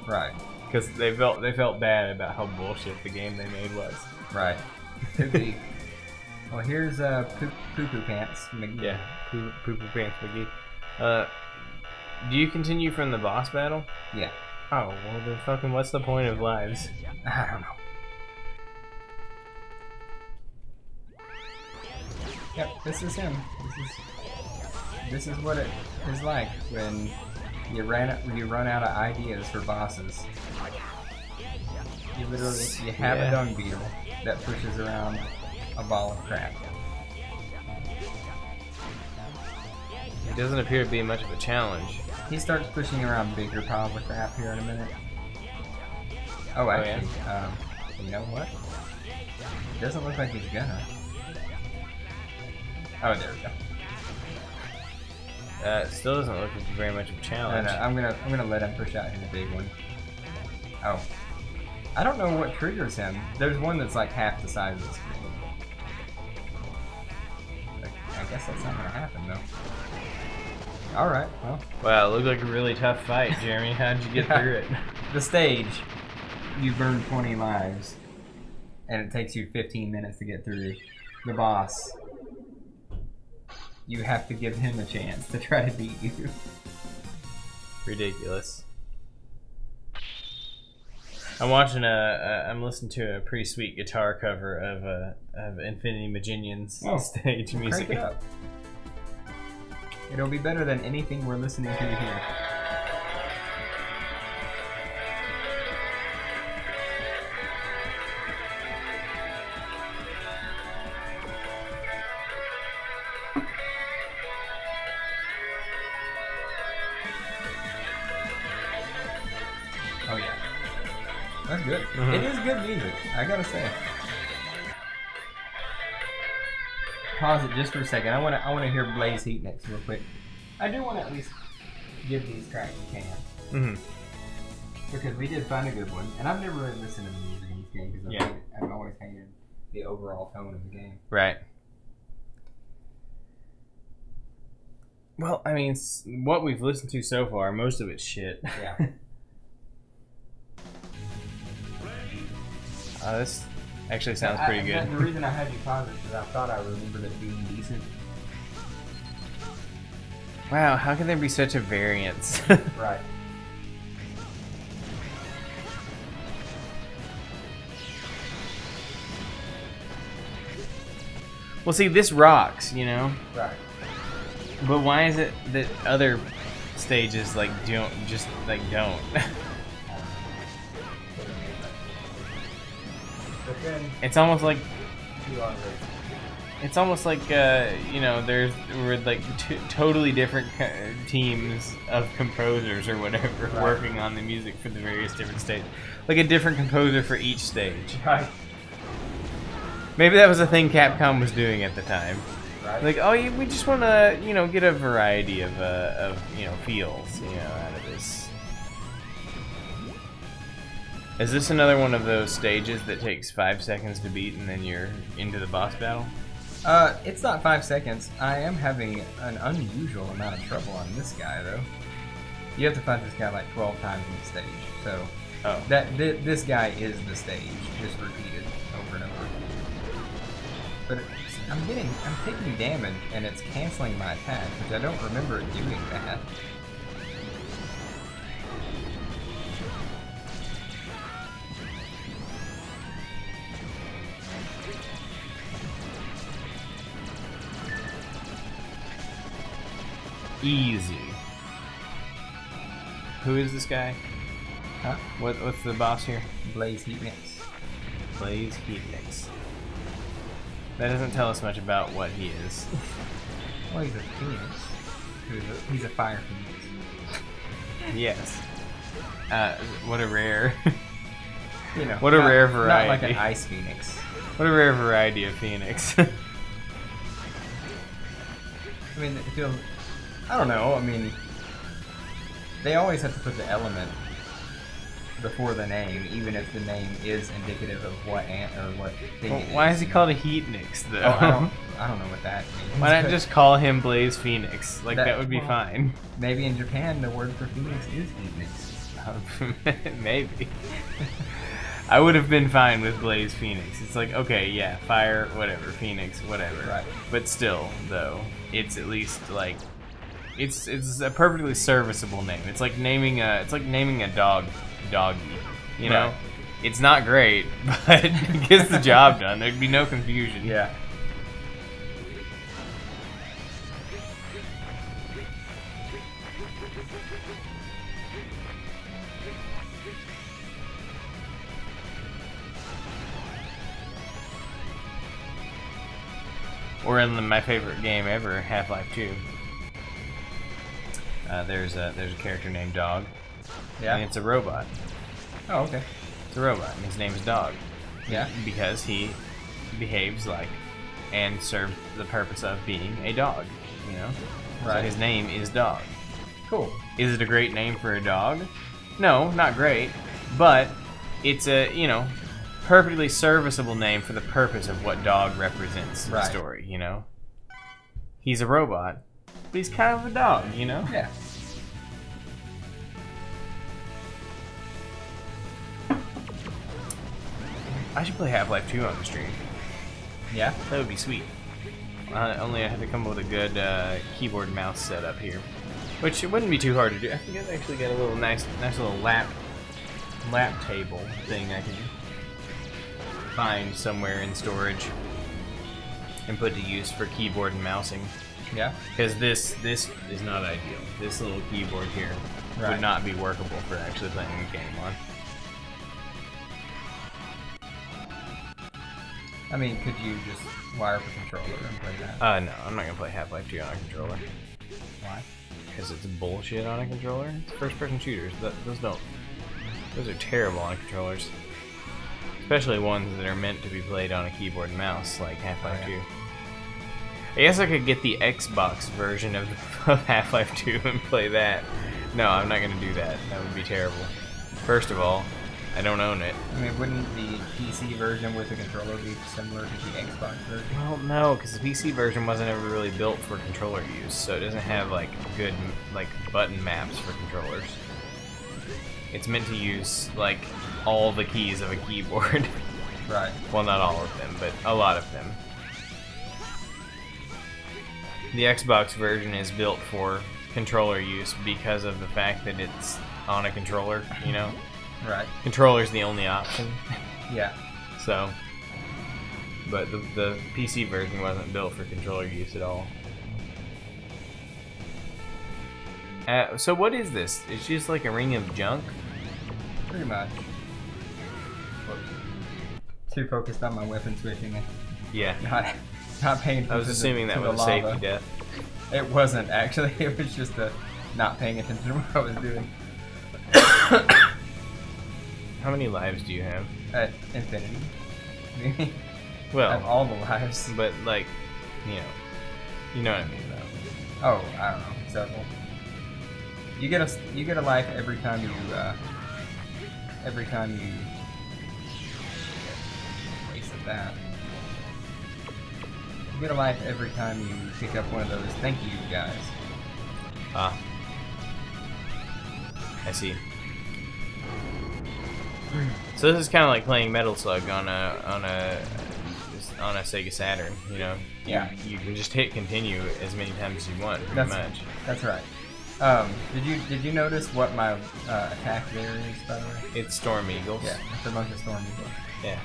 Right. Because they felt bad about how bullshit the game they made was. Right. Could be. Well, here's Poo Poo Pants McGee. Yeah, Poo Poo Pants McGee. Do you continue from the boss battle? Yeah. Oh, well then fucking what's the point of lives? I don't know. Yep, this is him. This is what it is like when you run out of ideas for bosses. You have a dung beetle that pushes around a ball of crap. It doesn't appear to be much of a challenge. He starts pushing around bigger piles of crap here in a minute. Oh, actually, you know what? It doesn't look like he's gonna. Oh, there we go. It still doesn't look like very much of a challenge. No, I'm gonna let him push out his big one. Oh, I don't know what triggers him. There's one that's like half the size of the screen. I guess that's not gonna happen though. All right, well. Wow, it looked like a really tough fight, Jeremy. How'd you get through it? The stage, you burn 20 lives, and it takes you 15 minutes to get through. The boss, you have to give him a chance to try to beat you. Ridiculous. I'm listening to a pretty sweet guitar cover of Infinity Maginian's stage music. Crank it up. It'll be better than anything we're listening to here. Oh yeah, that's good. Mm-hmm. It is good music, I gotta say. Pause it just for a second. I wanna hear Blaze Heat next real quick. I do want to at least give these tracks a chance. Mm-hmm. Because we did find a good one, and I've never really listened to the music in this game because I've always hated the overall tone of the game. Right. Well, I mean, what we've listened to so far, most of it's shit. Yeah. This actually sounds pretty good. The reason I had you pause it is because I thought I remembered it being decent. Wow, how can there be such a variance? Right. Well, see, this rocks, you know? Right. But why is it that other stages, like, don't? But then It's almost like, you are you know, we're like totally different teams of composers or whatever working on the music for the various different stages. Like a different composer for each stage. right. Maybe that was a thing Capcom was doing at the time. Right. Like, oh, we just want to, you know, get a variety of you know, feels, you know, out of this. Is this another one of those stages that takes 5 seconds to beat and then you're into the boss battle? It's not 5 seconds. I am having an unusual amount of trouble on this guy, though. You have to fight this guy like 12 times in the stage, so this guy is the stage, just repeated over and over. But I'm taking damage, and it's canceling my attack, which I don't remember it doing that. Easy. Who is this guy? Huh? What's the boss here? Blaze Heat Mix. Blaze Heat Mix. That doesn't tell us much about what he is. Well, he's a phoenix. He's a fire phoenix. Yes. What a rare. You know, what a rare variety. Not like an ice phoenix. What a rare variety of phoenix. I mean, it feels. I don't know. I mean, they always have to put the element before the name, even if the name is indicative of what what thing it is. Why is he called a Heatnix, though? Oh, I don't know what that means. Why not just call him Blaze Phoenix? Like, that would be fine. Maybe in Japan the word for phoenix is Heatnix. Maybe. I would have been fine with Blaze Phoenix. It's like, okay, yeah, fire, whatever, Phoenix, whatever. Right. But still, though, it's at least like, it's a perfectly serviceable name. It's like naming a dog, Doggy. You know, it's not great, but it gets the job done. There'd be no confusion. Yeah. Or in my favorite game ever, Half-Life 2. There's a character named Dog. Yeah. And it's a robot. Oh, okay. It's a robot, and his name is Dog. Yeah. Because he behaves like and serves the purpose of being a dog, you know? Right. So his name is Dog. Cool. Is it a great name for a dog? No, not great. But it's a, you know, perfectly serviceable name for the purpose of what Dog represents in the Right. story, you know? He's a robot, but he's kind of a dog, you know? Yeah. I should play Half-Life 2 on the stream. Yeah. That would be sweet. Only I have to come up with a good keyboard and mouse setup here, which it wouldn't be too hard to do. I think I've actually got a little nice little lap table thing I can find somewhere in storage and put to use for keyboard and mousing. Yeah. Because this is not ideal. This little keyboard here Right. would not be workable for actually playing the game on. I mean, could you just wire up a controller and play that? No, I'm not gonna play Half-Life 2 on a controller. Why? Because it's bullshit on a controller. It's first-person shooters. Those are terrible on controllers. Especially ones that are meant to be played on a keyboard and mouse, like Half-Life 2. I guess I could get the Xbox version of Half-Life 2 and play that. No, I'm not gonna do that. That would be terrible. First of all, I don't own it. I mean, wouldn't the PC version with the controller be similar to the Xbox version? Well, no, because the PC version wasn't ever really built for controller use, so it doesn't have like good button maps for controllers. It's meant to use like all the keys of a keyboard. Right. Well, not all of them, but a lot of them. The Xbox version is built for controller use because of the fact that it's on a controller, you know? Right. Controller's the only option. Yeah. So, but the PC version wasn't built for controller use at all. So what is this? It's just like a ring of junk? Pretty much. Too focused on my weapon switching and Yeah. not paying attention I was assuming to that the was a lava. safety death. It wasn't, actually. It was just a not paying attention to what I was doing. How many lives do you have? At infinity. I Well, have all the lives. but like, you know what I mean though. Oh, I don't know. Several. You get a life every time you wasted that. You get a life every time you pick up one of those thank you guys. Ah. I see. So this is kind of like playing Metal Slug on a Sega Saturn, you know? Yeah. You can just hit continue as many times as you want, pretty much. That's right. Did you notice what my attack there is, by the way? It's Storm Eagles. Yeah, it's a bunch of storm eagles. Yeah.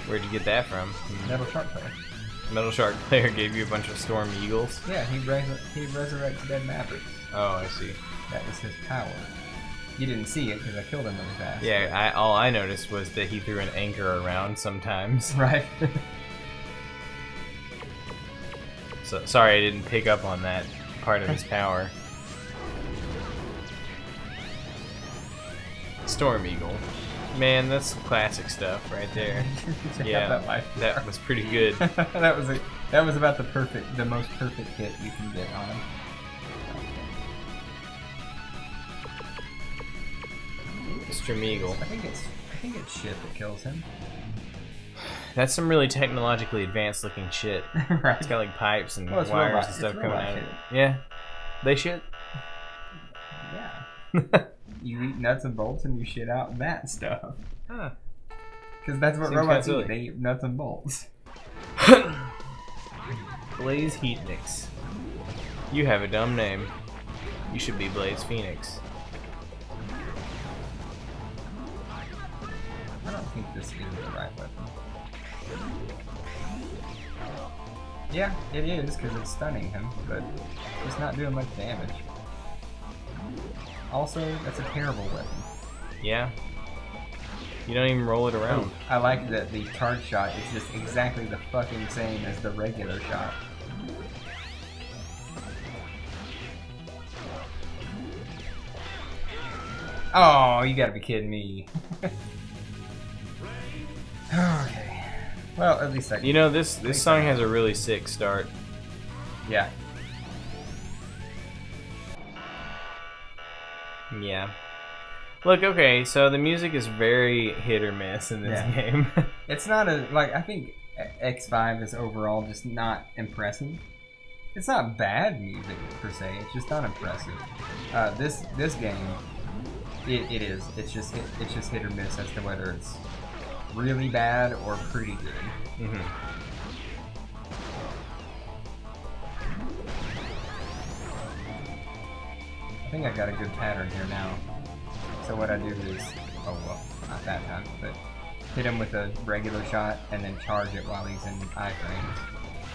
Where'd you get that from? Metal Shark player. Metal Shark player gave you a bunch of Storm Eagles? Yeah, he resurrects dead Mavericks. Oh, I see. That was his power. You didn't see it because I killed him really fast. Yeah, all I noticed was that he threw an anchor around sometimes. Right. So sorry I didn't pick up on that part of his power. Storm Eagle. Man, that's some classic stuff right there. Yeah, that was pretty good. that was about the most perfect hit you can get on him. Mr. Meagle. I think it's shit that kills him. That's some really technologically advanced looking shit. Right. It's got like pipes and Well, wires and stuff coming out of it. Yeah. They shit. Yeah. You eat nuts and bolts and you shit out that stuff. Huh. Because that's what Seems robots kinda eat. They eat nuts and bolts. Blaze Heatnix. You have a dumb name. You should be Blaze Phoenix. I don't think this is the right weapon. Yeah, it is because it's stunning him, but it's not doing much damage. Also, that's a terrible weapon. Yeah. You don't even roll it around. I like that the charge shot is just exactly the fucking same as the regular shot. Oh, you gotta be kidding me. Okay. Well, at least I can. You know, this song has a really sick start. Yeah. Yeah. Look, okay, so the music is very hit or miss in this game. It's not a, like, I think X5 is overall just not impressive. It's not bad music per se, it's just not impressive. This game, it is. It's just hit or miss as to whether it's really bad or pretty good. Mm-hmm. I think I got a good pattern here now. So what I do is, oh well, not that time, but hit him with a regular shot and then charge it while he's in iframes.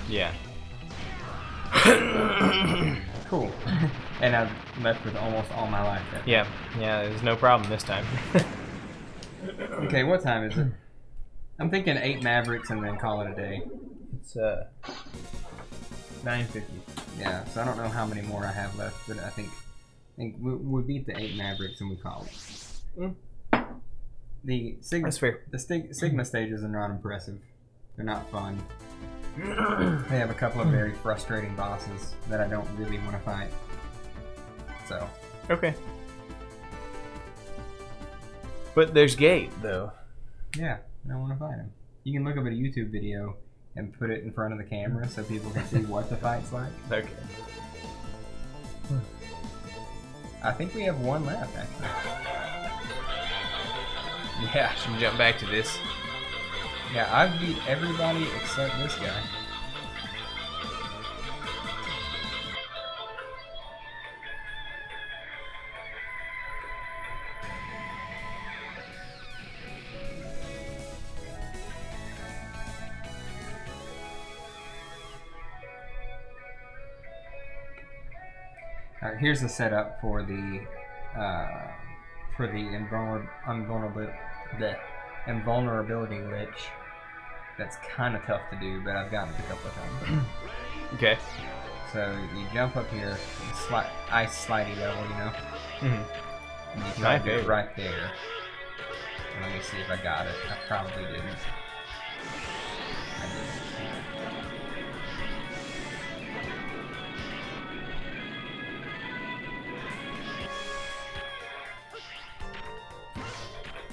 Yeah. Cool. And I've left with almost all my life there. Yeah, there's no problem this time. Okay, what time is it? I'm thinking 8 Mavericks and then call it a day. It's 9:50. Yeah, so I don't know how many more I have left, but I think we beat the 8 Mavericks and we call it. The Sigma, That's fair. The Sigma stages are not impressive. They're not fun. They have a couple of very frustrating bosses that I don't really want to fight. So. Okay. But there's Gate, though. Yeah, I don't want to fight him. You can look up a YouTube video and put it in front of the camera so people can see what the fight's like. Okay. I think we have one left, actually. Yeah. Should we jump back to this? Yeah, I've beat everybody except this guy. Alright, here's the setup for the invulnerability glitch. That's kind of tough to do, but I've gotten it a couple of times. Okay. So you jump up here, ice slidey level, you know? Mm-hmm. And you try to do it right there. And let me see if I got it. I probably didn't. I didn't.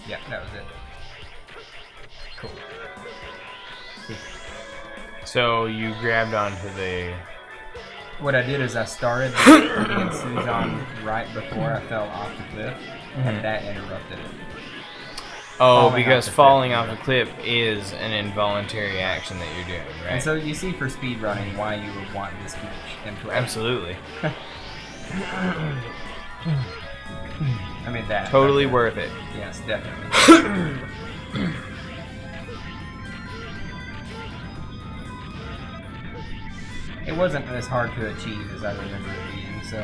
Yeah, that was it. Cool. So you grabbed onto the... What I did is I started against Susan right before I fell off the cliff, and that interrupted it. Oh, because falling off a cliff is an involuntary action that you're doing, right? And so you see for speed running why you would want this glitch in play. Absolutely. I mean that. Totally worth it. Yes, definitely. It wasn't as hard to achieve as I remember it being, so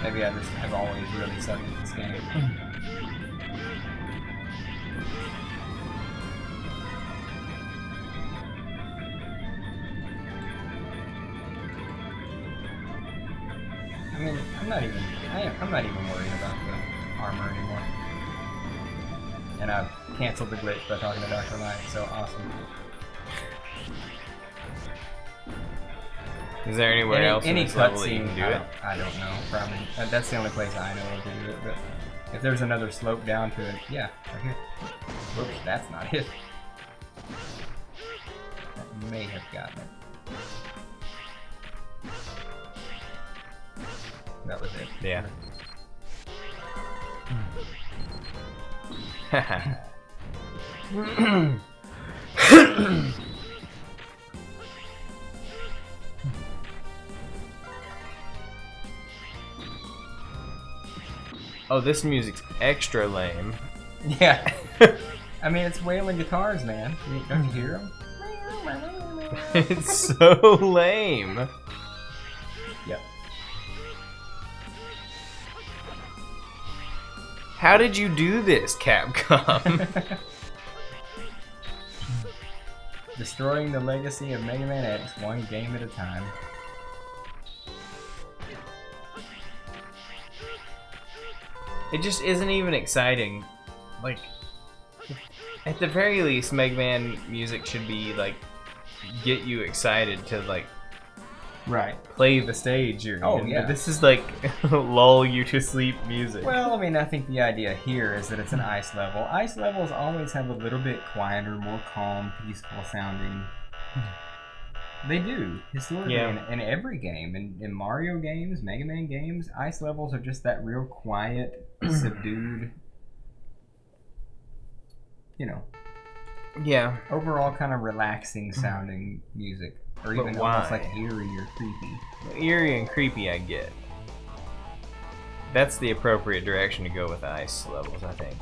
maybe I just have always really sucked at this game. I mean, I'm not even worried about the armor anymore. And I've canceled the glitch by talking to Dr. Light, so awesome. Is there anywhere else in this level that you can do it? I don't know, probably. That's the only place I know of to do it, but if there's another slope down to it, yeah, right here. Whoops, that's not it. That may have gotten it. That was it. Yeah. Oh, this music's extra lame. Yeah. I mean, it's wailing guitars, man. Don't you hear them? It's so lame. Yep. How did you do this, Capcom? Destroying the legacy of Mega Man X one game at a time. It just isn't even exciting. Like, at the very least, Mega Man music should be like get you excited to like Right. play the stage you're Oh, in. yeah. But this is like lull you to sleep music. Well, I mean, I think the idea here is that it's an ice level. Ice levels always have a little bit quieter, more calm, peaceful sounding. They do. Historically, Yeah. in every game. In Mario games, Mega Man games, ice levels are just that real quiet, subdued, you know, yeah. overall kind of relaxing sounding music. Or But even almost why? like eerie or creepy. Eerie and creepy, I get. That's the appropriate direction to go with the ice levels, I think.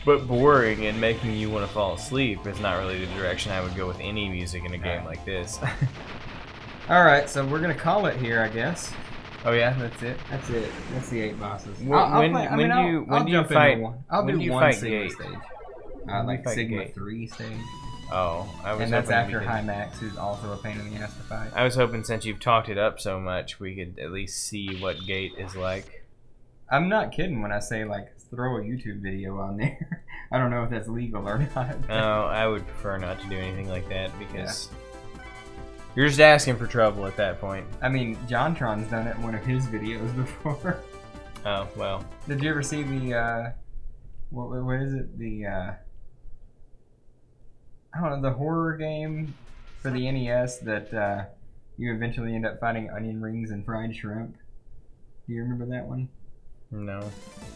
But boring and making you want to fall asleep is not really the direction I would go with any music in a game like this. Alright, so we're going to call it here, I guess. Oh yeah, that's it. That's it. That's the 8 bosses. When do you fight? I'll when do do you one fight Sigma Gate? stage. When do you Like fight Sigma Gate? 3 stage. Oh, I was. And that's hoping we after could- High Max, who's also a pain in the ass to fight. I was hoping since you've talked it up so much, we could at least see what Gate is like. I'm not kidding when I say, like, throw a YouTube video on there. I don't know if that's legal or not. No, I would prefer not to do anything like that because you're just asking for trouble at that point. I mean, JonTron's done it in one of his videos before. Oh, well. Did you ever see the, what is it? The, I don't know, the horror game for the NES that you eventually end up fighting onion rings and fried shrimp? Do you remember that one? No.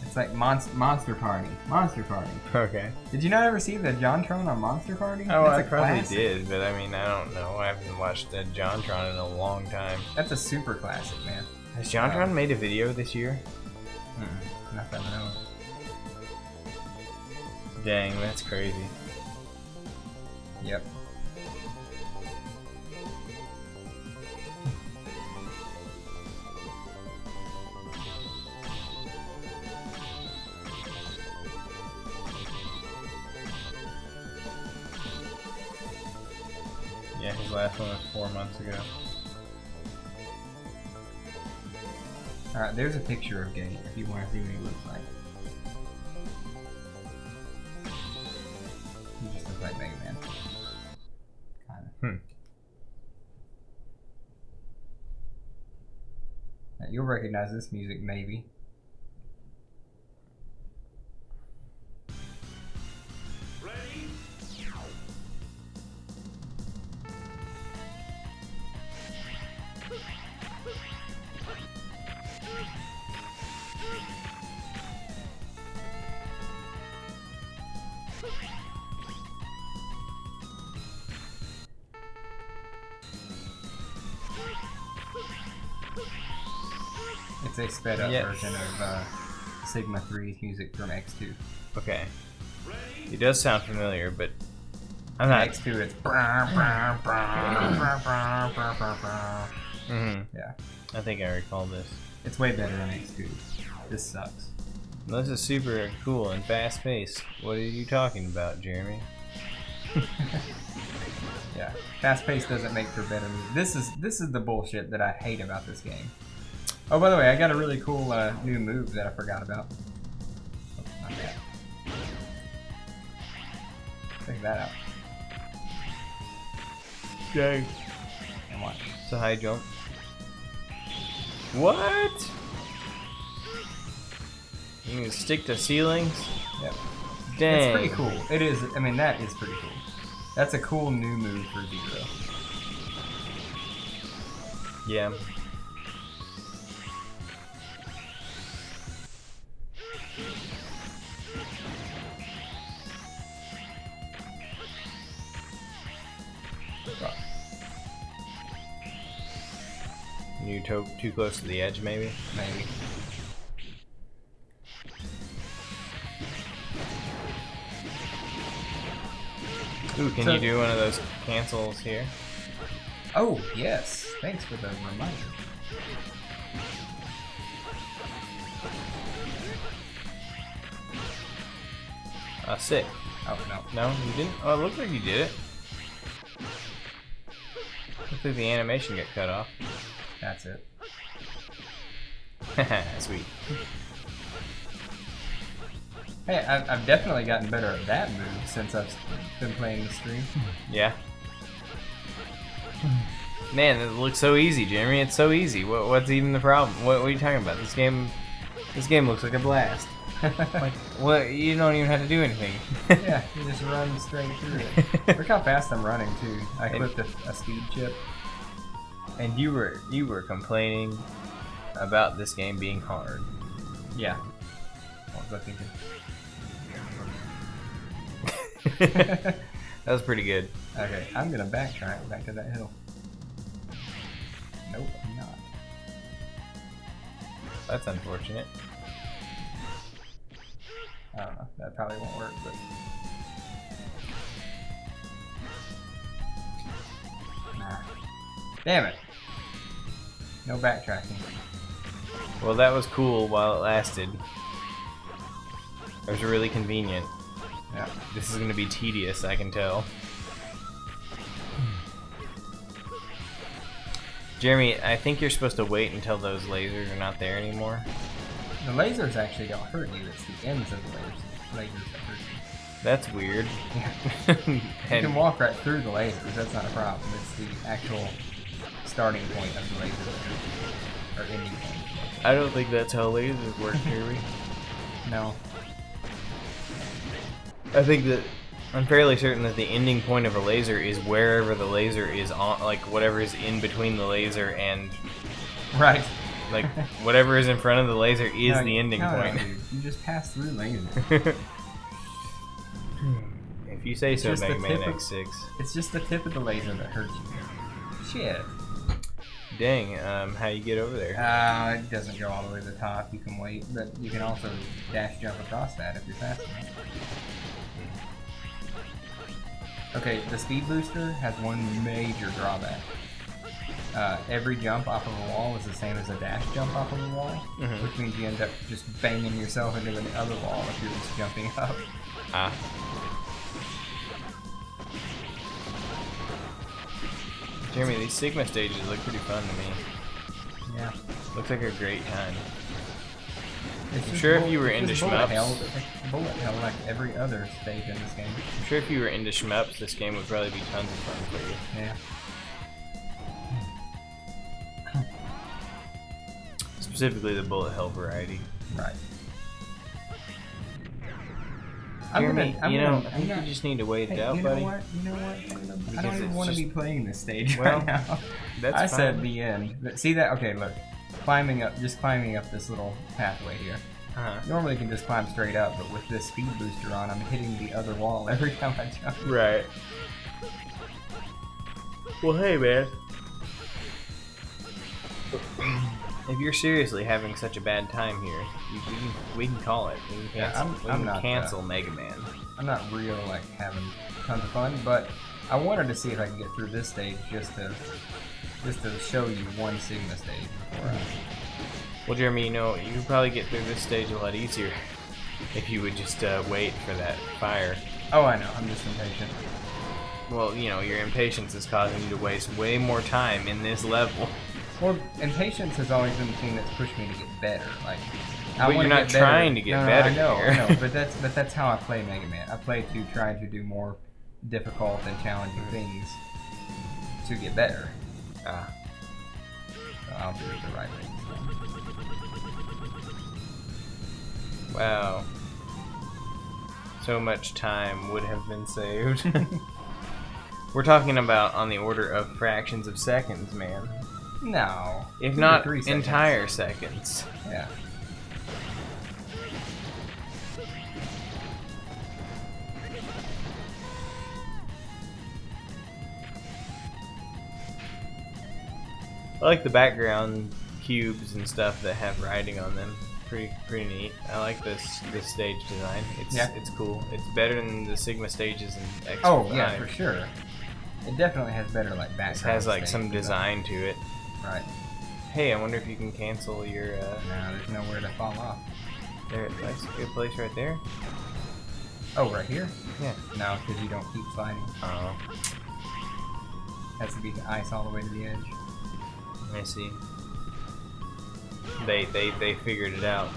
It's like Monster Party. Monster Party. Okay. Did you not ever see the JonTron on Monster Party? Oh, That's I a probably classic. did, but I mean, I don't know. I haven't watched the JonTron in a long time. That's a super classic, man. Has JonTron made a video this year? Not that I know. Dang, that's crazy. Yep. Yeah, his last one was 4 months ago. Alright, there's a picture of Gate if you want to see what he looks like. He just looks like Mega Man. Kinda. Now, you'll recognize this music, maybe. It's a sped up version of Sigma 3's music from X2. Okay. It does sound familiar, but I'm not. X2, it's. Yeah. I think I recall this. It's way better than X2. This sucks. This is super cool and fast paced. What are you talking about, Jeremy? Yeah. Fast paced doesn't make for better music. This is the bullshit that I hate about this game. Oh, by the way, I got a really cool new move that I forgot about. Oh, not that. Check that out. Dang. And watch. It's a high jump. What? You can stick to ceilings? Yep. Dang. It's pretty cool. It is. I mean, that is pretty cool. That's a cool new move for Zero. Yeah. You too close to the edge, maybe? Maybe. Ooh, can So- you do one of those cancels here? Oh, yes. Thanks for the reminder. Sick. Oh, no. No, you didn't? Oh, it looked like you did it. Looks like the animation got cut off. That's it. Sweet. Hey, I've definitely gotten better at that move since I've been playing the stream. Yeah. Man, it looks so easy, Jeremy. It's so easy. What's even the problem? What are you talking about? This game looks like a blast. Like, what? You don't even have to do anything. Yeah, you just run straight through it. Look how fast I'm running too. I clipped a speed chip. And you were complaining about this game being hard. Yeah. What was I thinking? That was pretty good. Okay, I'm gonna backtrack back to that hill. Nope, I'm not. That's unfortunate. I don't know. That probably won't work, but. Nah. Damn it. No backtracking. Well, that was cool while it lasted. It was really convenient. Yeah. This is going to be tedious, I can tell. Jeremy, I think you're supposed to wait until those lasers are not there anymore. The lasers actually don't hurt you. It's the ends of the lasers that hurt you. That's weird. Yeah. You can walk right through the lasers. That's not a problem. It's the actual starting point of the laser that hurts you. Or ending point. I don't think that's how lasers work, Jeremy. No. I think that I'm fairly certain that the ending point of a laser is wherever the laser is on, like whatever is in between the laser and Right. like whatever is in front of the laser is the ending point. No, dude. You just pass through lasers. If you say so, Just the Mega Man tip of- X6. It's just the tip of the laser that hurts you. Shit. Dang, how you get over there? It doesn't go all the way to the top. You can wait, but you can also dash jump across that if you're fast enough. Okay, the speed booster has one major drawback. Every jump off of a wall is the same as a dash jump off of a wall, which means you end up just banging yourself into the other wall if you're just jumping up. Ah. Jeremy, these Sigma stages look pretty fun to me. Yeah. Looks like a great time. It's I'm just sure if bullet- you were it's into just bullet shmups- hell, bullet hell like every other stage in this game. I'm sure if you were into shmups, this game would probably be tons of fun for you. Yeah. Specifically the bullet hell variety. Right. Jeremy, I'm you know, gonna- I think I'm you just need to wait it Hey, out, you know buddy. what? You know what? Caleb? I Because don't even it's want to just- be playing this stage Well, right now. That's I fine. said the end. But see that? Okay, look. Just climbing up this little pathway here. Uh-huh. Normally you can just climb straight up, but with this speed booster on, I'm hitting the other wall every time I jump. Right. Well, hey, man. If you're seriously having such a bad time here, we can call it. We can Yeah, cancel, I'm we can not, cancel Mega Man. I'm not real like having tons of fun, but I wanted to see if I could get through this stage just to show you one Sigma stage before Well, Jeremy, you know, you could probably get through this stage a lot easier if you would just wait for that fire. Oh, I know. I'm just impatient. Well, you know, your impatience is causing you to waste way more time in this level. Well, impatience has always been the thing that's pushed me to get better. Like, But you're not trying to get better I know, here. I know, but that's how I play Mega Man. I play to try to do more difficult and challenging things to get better. Ah. So I'll do it the right way. Wow. So much time would have been saved. We're talking about on the order of fractions of seconds, man. No. If 2 to not 3 seconds. entire seconds. Yeah. I like the background cubes and stuff that have writing on them. Pretty neat. I like this stage design. It's cool. It's better than the Sigma stages in X. Oh yeah, for sure. It definitely has better like background. This has like stage some and design to it. stuff. Right. Hey, I wonder if you can cancel your. No, there's nowhere to fall off. There, that's a good place right there. Oh, right here? Yeah. No, because you don't keep sliding. Oh, Has to be ice all the way to the edge. I see. They figured it out.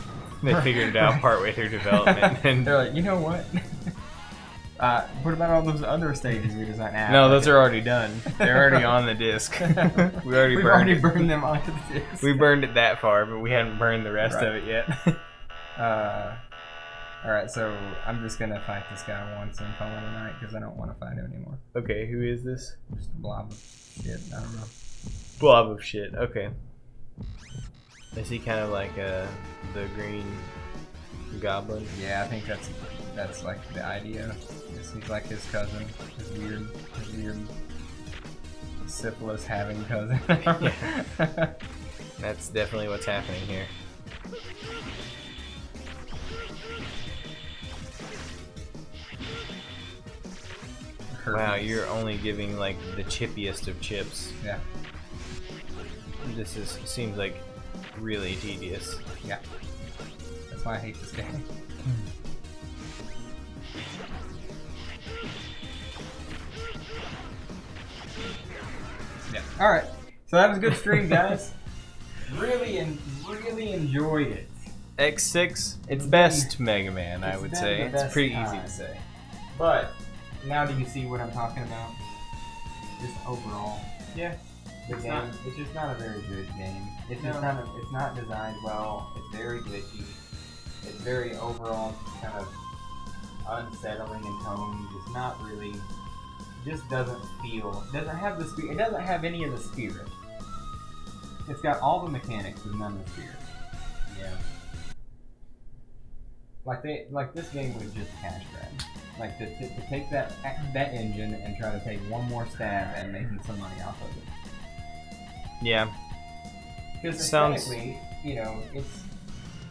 They figured it out partway through development. And They're like, you know what? What about all those other stages we designed? no, those are already done. They're already on the disc. We've already burned them onto the disc. We burned it that far, but we haven't burned the rest of it yet. Alright, so I'm just gonna fight this guy once and call it a night because I don't want to fight him anymore. Okay, who is this? Just a blob of shit. I don't know. Blob of shit. Okay. Is he kind of like the green goblin? Yeah, I think that's like the idea. He's like his cousin, his weird syphilis having cousin. Yeah. That's definitely what's happening here. Wow, you're only giving like the chippiest of chips. Yeah. This seems like really tedious. Yeah. That's why I hate this game. Yeah. All right. So that was a good stream, guys. really enjoyed it. X6, It's best Mega Man, I would been say. the It's best pretty easy time. to say. But now do you see what I'm talking about? Just overall, Yeah. it's just not a very good game. It's just it's not designed well. It's very glitchy. It's very overall kind of unsettling in tone. It's not really. Just doesn't feel. Doesn't have the spirit. It doesn't have any of the spirit. It's got all the mechanics but none of the spirit. Yeah. Like this game was just cash grab. Like to take that engine and try to take one more stab at making some money off of it. Yeah. Because Sounds- aesthetically, you know, it's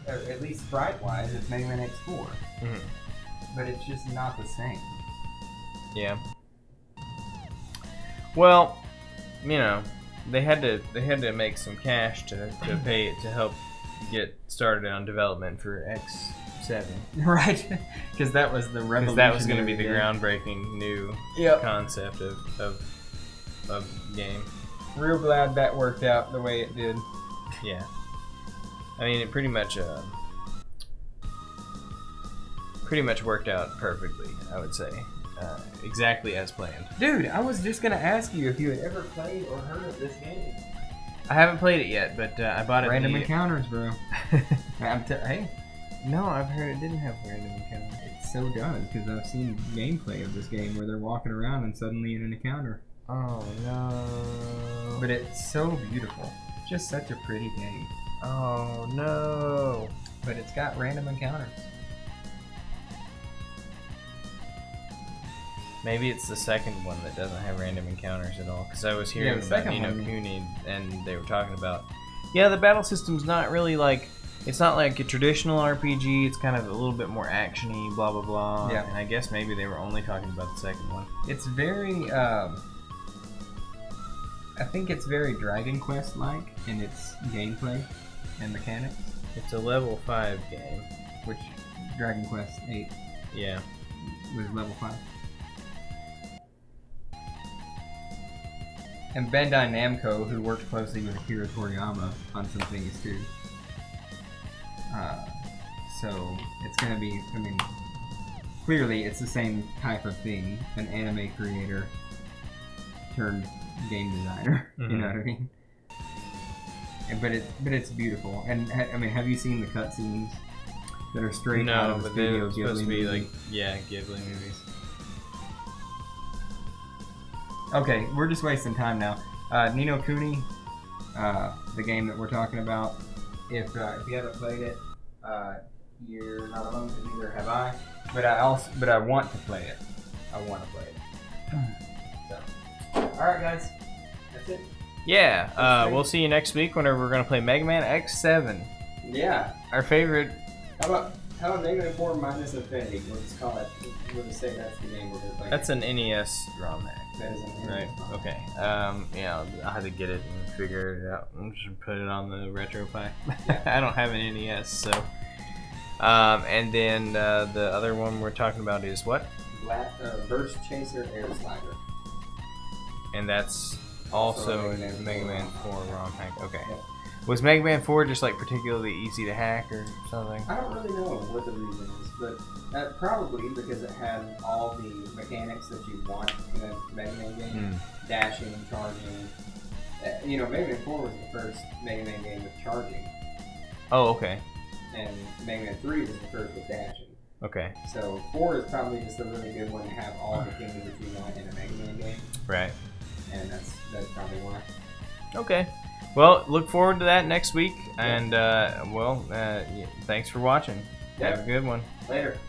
or at least sprite-wise, it's Mega Man X4, Mhm. but it's just not the same. Yeah. Well, you know, they had to make some cash to pay it to help get started on development for X7. Right? Because that was the revolution. Because that was going to be the groundbreaking new Yep. concept of game. Real glad that worked out the way it did. Yeah. I mean, it pretty much worked out perfectly, I would say. Exactly as planned. Dude, I was just gonna ask you if you had ever played or heard of this game. I haven't played it yet, but I bought it. Random encounters, bro. Hey, No, I've heard it didn't have random encounters. it so does because I've seen gameplay of this game where they're walking around and suddenly in an encounter. Oh no. But it's so beautiful. Just such a pretty game. Oh no. But it's got random encounters. Maybe it's the second one that doesn't have random encounters at all. Because I was hearing the about second Ni no one- Kuni, and they were talking about, yeah, the battle system's not really like, it's not like a traditional RPG. It's kind of a little bit more actiony, blah blah blah. Yeah. And I guess maybe they were only talking about the second one. It's very, I think it's very Dragon Quest-like in its gameplay and mechanics, It's a level 5 game. which Dragon Quest 8 Yeah. was level 5. And Bandai Namco, who worked closely with Akira Toriyama on some things too. So it's gonna be, I mean, clearly it's the same type of thing, an anime creator turned game designer. You know what I mean? But it's beautiful. And I mean, have you seen the cutscenes that are straight out No, of the but they're Studio supposed Ghibli to be movie? like, yeah, Ghibli movies. Okay, we're just wasting time now. Ni no Kuni, the game that we're talking about. If you haven't played it, you're not alone, because neither have I. But I want to play it. I want to play it. So, all right, guys, that's it. Yeah, we'll see you next week whenever we're gonna play Mega Man X7, Yeah. our favorite. How about Mega Man 4 minus Affinity? Let's call it. We'll just say that's the game we're gonna play. That's an NES ROM hack. That is an Right. Okay. Yeah, I'll have to get it and figure it out. I'm just put it on the retro pack. I don't have an NES, so And then the other one we're talking about is what? Burst Chaser Air Slider. And that's also in Mega Man 4 ROM hack. Okay. Yep. Was Mega Man 4 just like particularly easy to hack or something? I don't really know what the reason is, but probably because it had all the mechanics that you want in a Mega Man game. Dashing, charging. You know, Mega Man 4 was the first Mega Man game with charging. Oh, okay. And Mega Man 3 was the first with dashing. Okay. So 4 is probably just a really good one to have all the things that you want in a Mega Man game. Right. And that's probably why. Okay. Well, look forward to that next week. And, thanks for watching. Yeah. Have a good one. Later.